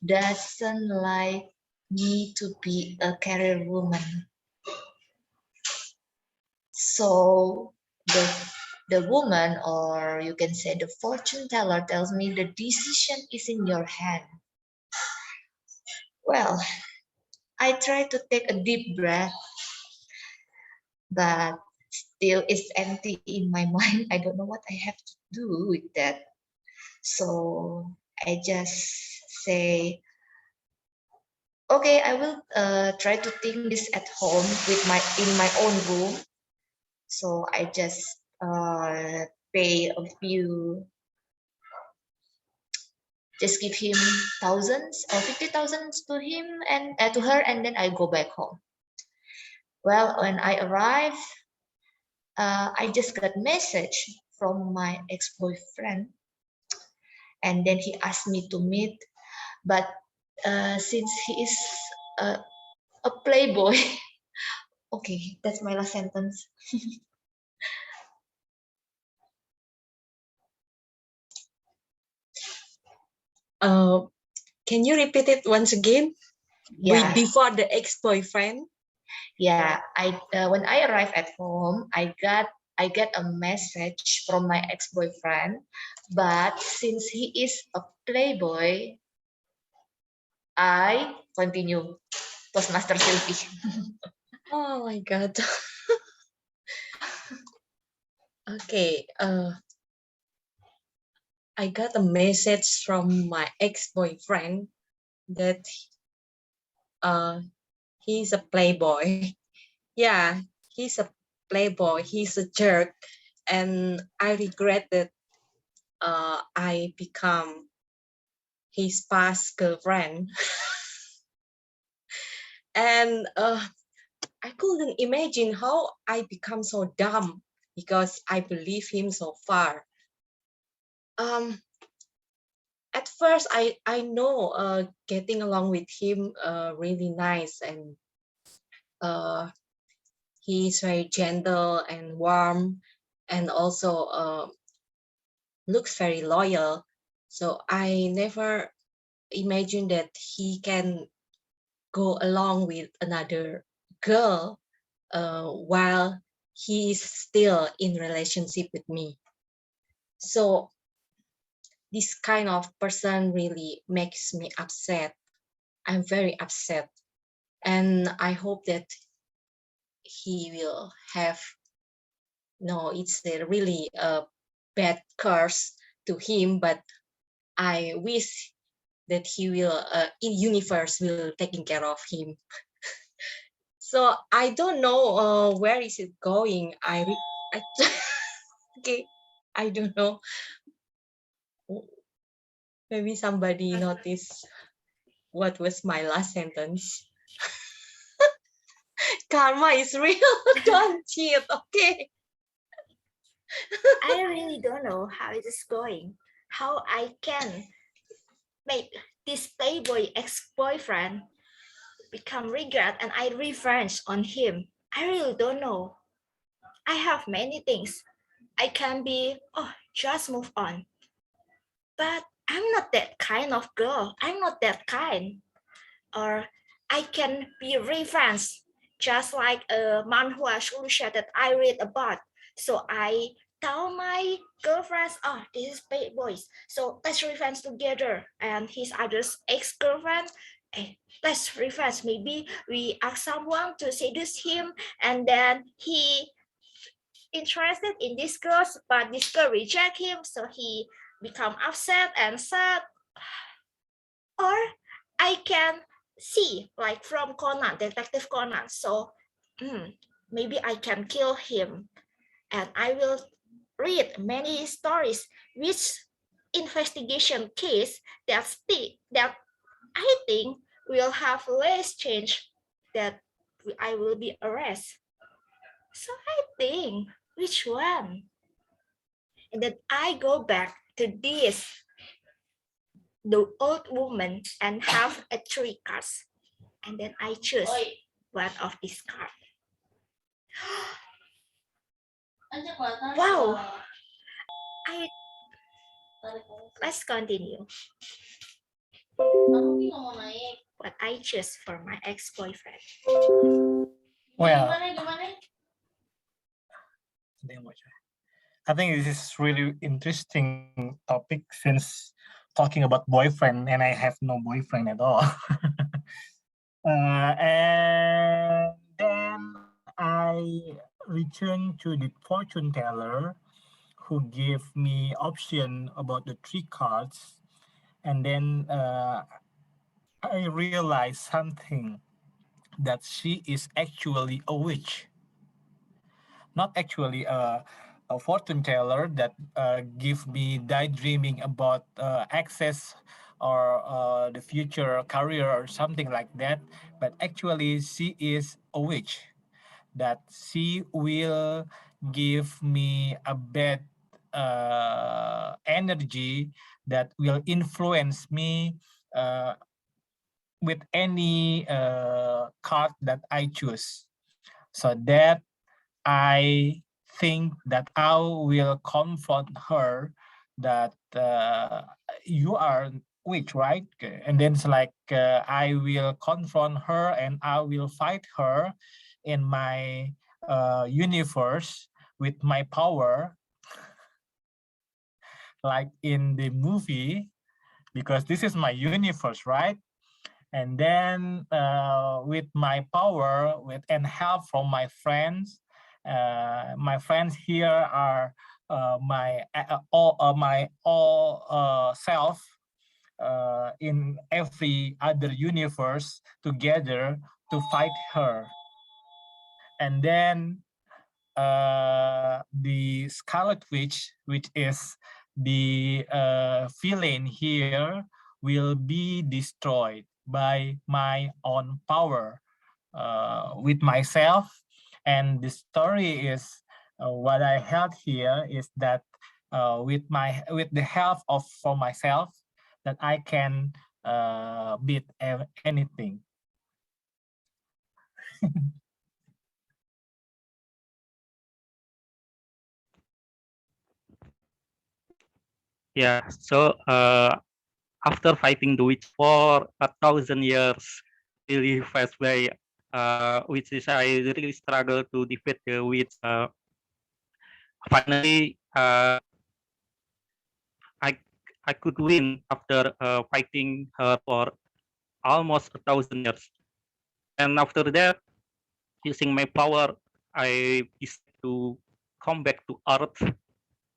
doesn't like me to be a career woman. So the woman, or you can say the fortune teller, tells me the decision is in your hand. Well, I try to take a deep breath, but still it's empty in my mind. I don't know what I have to do with that. So I just say, okay, I will try to think this at home in my own room. So I just pay a few, just give him thousands or 50,000 to him and to her, and then I go back home. Well, when I arrive, I just got message from my ex-boyfriend, and then he asked me to meet, but since he is a playboy, okay, that's my last sentence. Can you repeat it once again? Yeah. Before the ex-boyfriend? Yeah, when I arrived at home, I get a message from my ex-boyfriend, but since he is a playboy, I continue Toastmaster Sylvie. Oh my God. Okay. I got a message from my ex-boyfriend that he's a playboy. Yeah, he's a playboy. He's a jerk, and I regret that I become his past girlfriend. And I couldn't imagine how I become so dumb because I believe him so far. At first, I know getting along with him really nice, and he's very gentle and warm, and also looks very loyal. So I never imagined that he can go along with another girl while he is still in relationship with me. So this kind of person really makes me upset. I'm very upset, and I hope that he will have, no, it's a really bad curse to him, but I wish that he will, in universe will taking care of him. So I don't know where is it going. Okay, I don't know. Maybe somebody noticed what was my last sentence. Karma is real. Don't cheat, okay? I really don't know how it is going, how I can make this playboy ex-boyfriend become regret and I revenge on him. I really don't know. I have many things. I can be, oh, just move on. But I'm not that kind of girl. I'm not that kind. Or I can be revenge, just like a manhwa solution that I read about. So I tell my girlfriends, oh, this is bad boys. So let's revenge together. And his other ex-girlfriend, hey, let's revenge. Maybe we ask someone to seduce him, and then he interested in this girl, but this girl reject him, so he become upset and sad. Or I can see like from Conan, Detective Conan. So maybe I can kill him, and I will read many stories which investigation case that I think will have less change that I will be arrested. So I think which one? And then I go back to this the old woman and have a 3 cards. And then I choose one of these cards. Wow. Let's continue. What I choose for my ex-boyfriend. Well, I think this is really interesting topic since talking about boyfriend and I have no boyfriend at all. And then I returned to the fortune teller who gave me option about the 3 cards. And then I realized something, that she is actually a witch. Not actually a fortune teller that give me daydreaming about access or the future career or something like that, but actually she is a witch, that she will give me a bad energy that will influence me with any card that I choose. So that I think that I will confront her that you are witch, right? Okay. And then it's like I will confront her and I will fight her in my universe with my power, like in the movie, because this is my universe, right? And then with my power, with and help from my friends here are my all self in every other universe together to fight her. And then the Scarlet Witch, which is the villain here, will be destroyed by my own power with myself. And the story is what I held here is that with the help of for myself, that I can beat anything. Yeah, so after fighting the witch for 1,000 years, really fast way, which is I really struggle to defeat the witch. Finally, I could win after fighting her for almost 1,000 years. And after that, using my power, I decided to come back to Earth,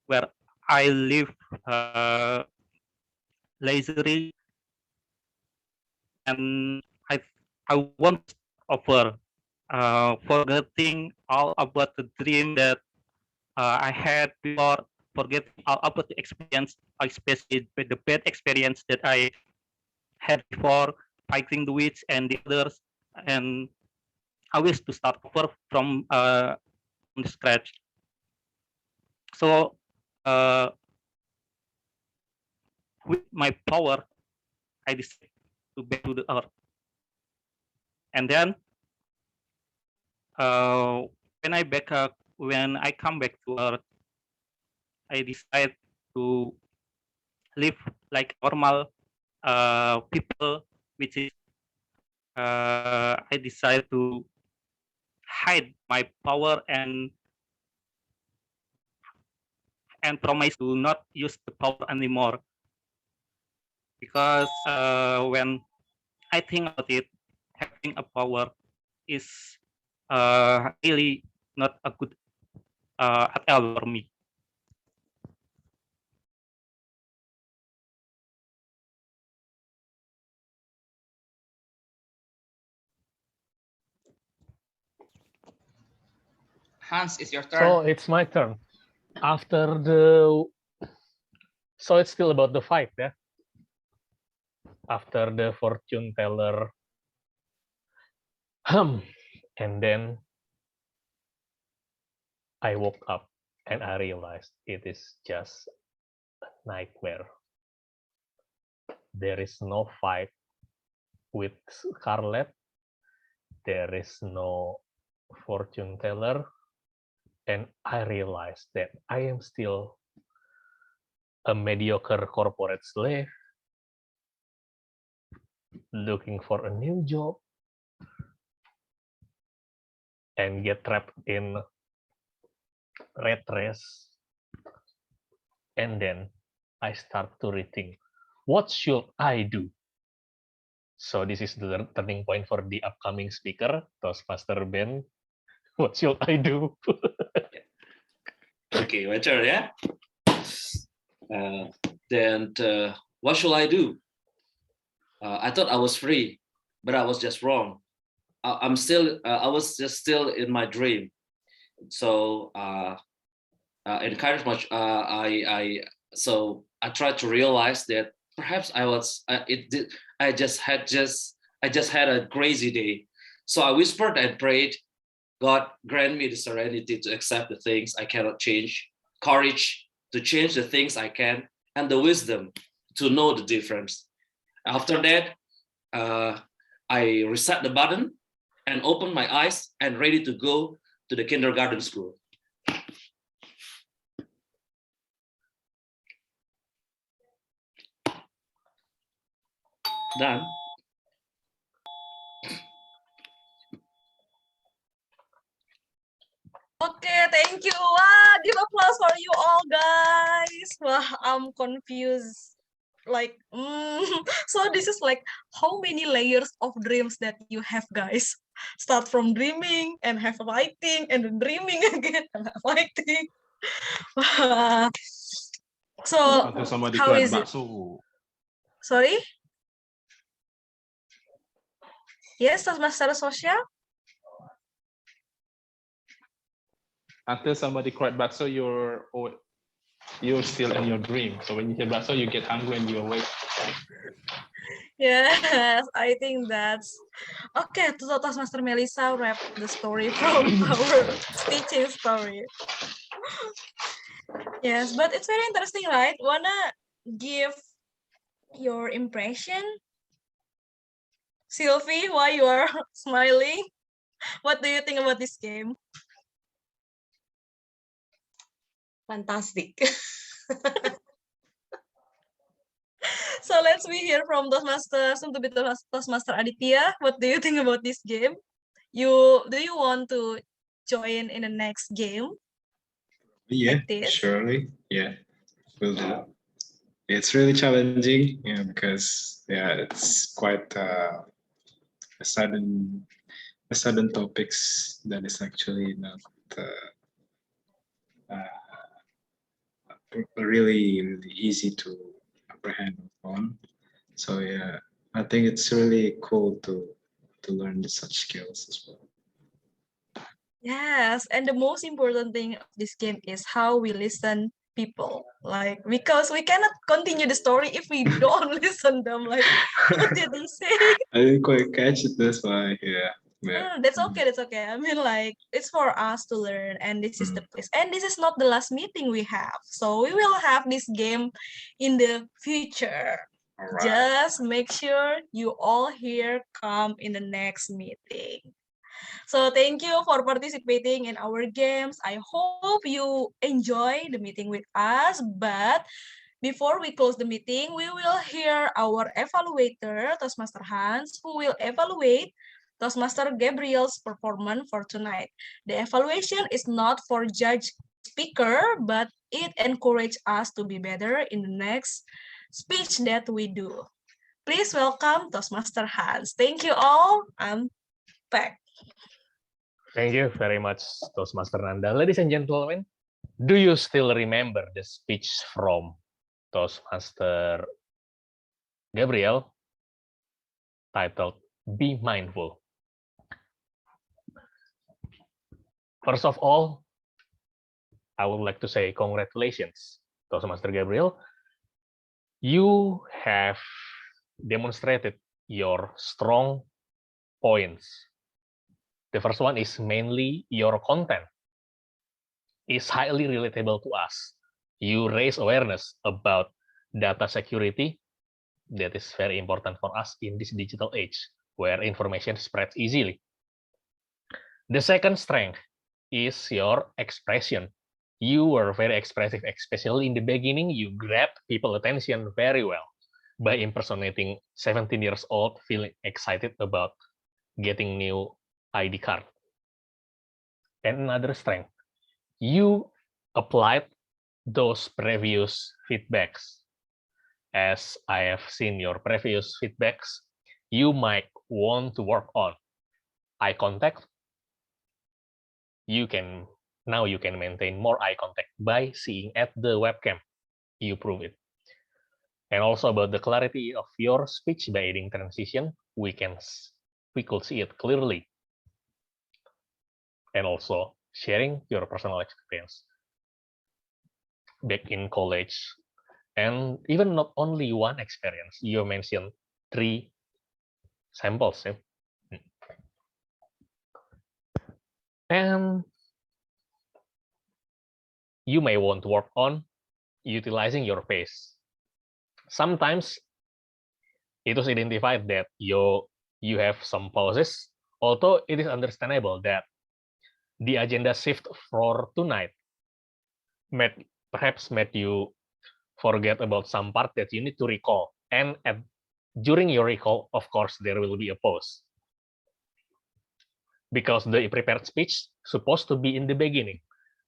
where I live lazily, and I want over forgetting all about the dream that I had before, forgetting all about the experience, especially with the bad experience that I had before fighting the witch and the others, and I wish to start over from the scratch. So with my power, I decided to back to the earth. And then when I come back to earth, I decide to live like normal people, which is I decide to hide my power and promise to not use the power anymore, because when I think about it, having a power is really not a good at all for me. Hans, it's your turn. So it's my turn. After the, so it's still about the fight, yeah. After the fortune teller, and then I woke up and I realized it is just a nightmare. There is no fight with Scarlet. There is no fortune teller. And I realized that I am still a mediocre corporate slave looking for a new job and get trapped in red race. And then I start to rethink, what should I do? So this is the turning point for the upcoming speaker, Toastmaster Ben. What should I do? Okay, my turn, yeah? Then what should I do? I thought I was free, but I was just wrong. I was just still in my dream. So encourage much. So I tried to realize that perhaps I was. I just had a crazy day. So I whispered and prayed, God grant me the serenity to accept the things I cannot change, courage to change the things I can, and the wisdom to know the difference. After that, I reset the button and opened my eyes and ready to go to the kindergarten school. Done. Okay, thank you. Wah, give applause for you all, guys. Wah, I'm confused. Like, so this is like how many layers of dreams that you have, guys? Start from dreaming and have fighting and then dreaming again and have fighting. So how is it? Sorry? Yes, Master Social? Until somebody cried bakso, you're still in your dream. So when you hear bakso, you get hungry and you awake. Yes, I think that's okay. To Master Melissa wrap the story from our teaching story. Yes, but it's very interesting, right? Wanna give your impression, Sylvie? Why you are smiling? What do you think about this game? Fantastic. So let's be hear from Toastmaster, soon to be Toastmaster Aditya. What do you think about this game? Do you want to join in the next game? Yeah, Like surely. Yeah, will do. It's really challenging, because it's quite a sudden topics that is actually not really easy to apprehend on. So yeah, I think it's really cool to learn such skills as well. Yes, and the most important thing of this game is how we listen people. Like because we cannot continue the story if we don't listen them. Like what did they say? I didn't quite catch it. That's why, yeah. That's okay. That's okay. I mean, like it's for us to learn, and this is the place. And this is not the last meeting we have. So we will have this game in the future. Just make sure you all here come in the next meeting. So thank you for participating in our games. I hope you enjoy the meeting with us. But before we close the meeting, we will hear our evaluator, Toastmaster Hans, who will evaluate Toastmaster Gabriel's performance for tonight. The evaluation is not for judge speaker, but it encourages us to be better in the next speech that we do. Please welcome Toastmaster Hans. Thank you all. I'm back. Thank you very much, Toastmaster Nanda. Ladies and gentlemen, do you still remember the speech from Toastmaster Gabriel titled Be Mindful? First of all, I would like to say congratulations, Toastmaster Gabriel. You have demonstrated your strong points. The first one is mainly your content is highly relatable to us. You raise awareness about data security. That is very important for us in this digital age where information spreads easily. The second strength is your expression. You were very expressive, especially in the beginning. You grabbed people's attention very well by impersonating 17 years old, feeling excited about getting new ID card. And another strength, you applied those previous feedbacks. As I have seen your previous feedbacks, you might want to work on eye contact. Now you can maintain more eye contact by seeing at the webcam. You prove it. And also about the clarity of your speech by adding transition, we could see it clearly. And also sharing your personal experience back in college, and even not only one experience. You mentioned 3 samples, yeah? And you may want to work on utilizing your pace. Sometimes it was identified that you have some pauses, although it is understandable that the agenda shift for tonight perhaps made you forget about some part that you need to recall. And during your recall, of course, there will be a pause. Because the prepared speech supposed to be in the beginning,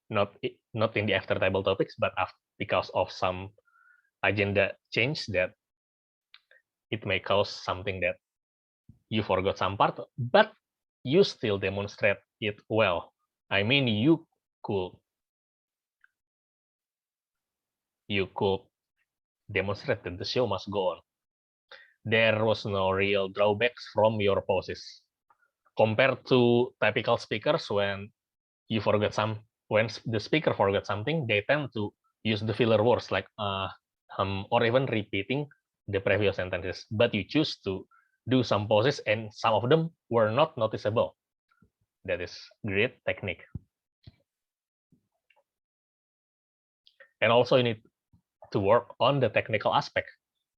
not in the after table topics, but because of some agenda change that it may cause something that you forgot some part, but you still demonstrate it well. I mean, you could demonstrate that the show must go on. There was no real drawbacks from your poses. Compared to typical speakers, when the speaker forgot something, they tend to use the filler words like or even repeating the previous sentences. But you choose to do some pauses, and some of them were not noticeable. That is great technique. And also you need to work on the technical aspect.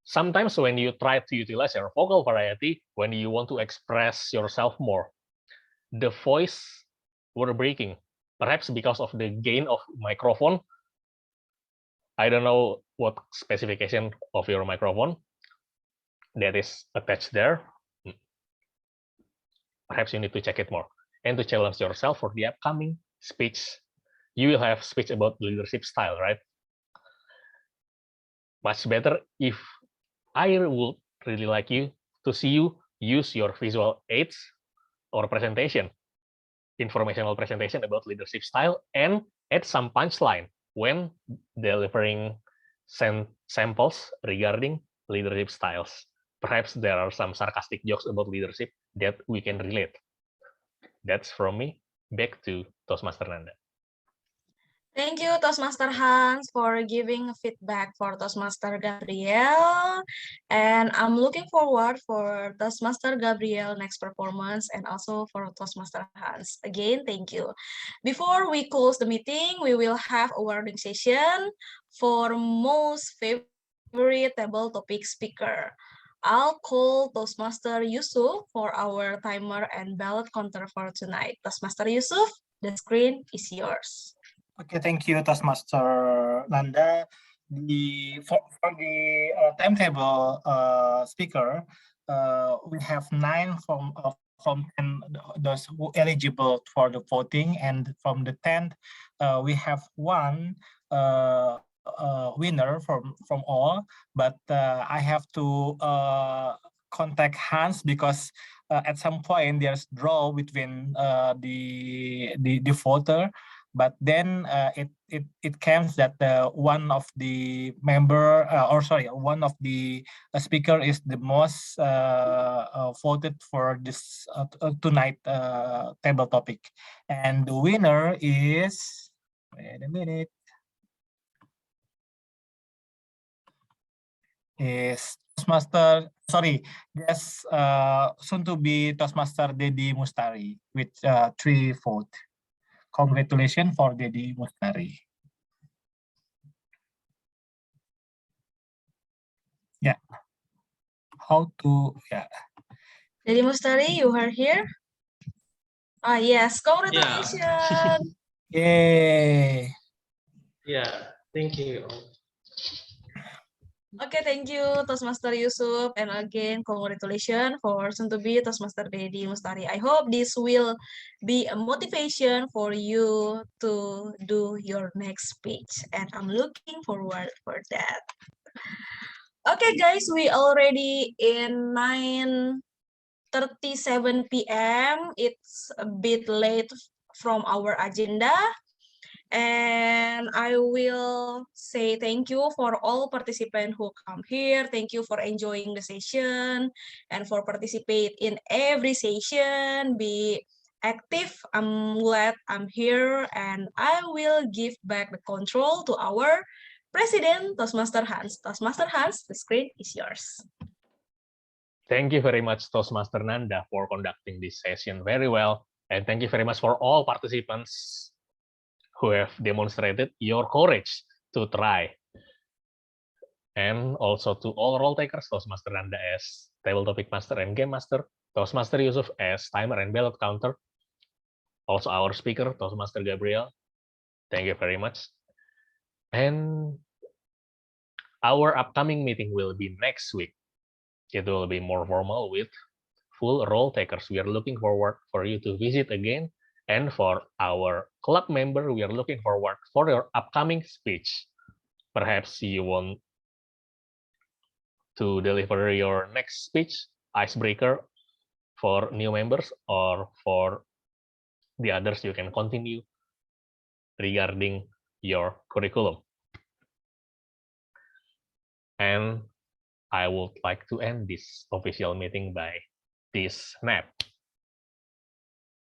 Sometimes when you try to utilize your vocal variety, when you want to express yourself more, the voice were breaking, perhaps because of the gain of microphone. I don't know what specification of your microphone that is attached there. Perhaps you need to check it more. And to challenge yourself for the upcoming speech, you will have speech about leadership style, right? Much better if I would really like you to see you use your visual aids or presentation, informational presentation about leadership style, and add some punchline when delivering samples regarding leadership styles. Perhaps there are some sarcastic jokes about leadership that we can relate. That's from me. Back to Toastmaster Nanda. Thank you, Toastmaster Hans, for giving feedback for Toastmaster Gabriel. And I'm looking forward for Toastmaster Gabriel next performance and also for Toastmaster Hans. Again, thank you. Before we close the meeting, we will have a wording session for most favorite table topic speaker. I'll call Toastmaster Yusuf for our timer and ballot counter for tonight. Toastmaster Yusuf, the screen is yours. Okay, thank you, Toastmaster Nanda. For the timetable speaker, we have 9 from 10 those who eligible for the voting, and from the 10th, we have 1 winner from all. But I have to contact Hans because at some point there's draw between the voter. But then it comes that one of the member one of the speaker is the most voted for this tonight table topic, and the winner is, wait a minute, is Toastmaster, yes, soon to be Toastmaster Dedi Mustari with 3 votes. Congratulations for Dedi Mustari. Yeah. How to, yeah. Dedi Mustari, you are here? Ah, yes, congratulations. Yay. Yeah, thank you. Okay, thank you, Toastmaster Yusuf. And again, congratulations for soon to be Toastmaster Dedi Mustari. I hope this will be a motivation for you to do your next speech. And I'm looking forward for that. Okay, guys, we already in 9:37 p.m. It's a bit late from our agenda. And I will say thank you for all participants who come here. Thank you for enjoying the session and for participate in every session. Be active. I'm glad I'm here, and I will give back the control to our President, Toastmaster Hans. Toastmaster Hans, the screen is yours. Thank you very much, Toastmaster Nanda, for conducting this session very well. And thank you very much for all participants who have demonstrated your courage to try. And also to all role takers, Toastmaster Nanda as Table Topic Master and Game Master, Toastmaster Yusuf as Timer and Ballot Counter, also our speaker, Toastmaster Gabriel. Thank you very much. And our upcoming meeting will be next week. It will be more formal with full role takers. We are looking forward for you to visit again. And for our club member, we are looking forward for your upcoming speech. Perhaps you want to deliver your next speech, icebreaker for new members, or for the others, you can continue regarding your curriculum. And I would like to end this official meeting by this snap.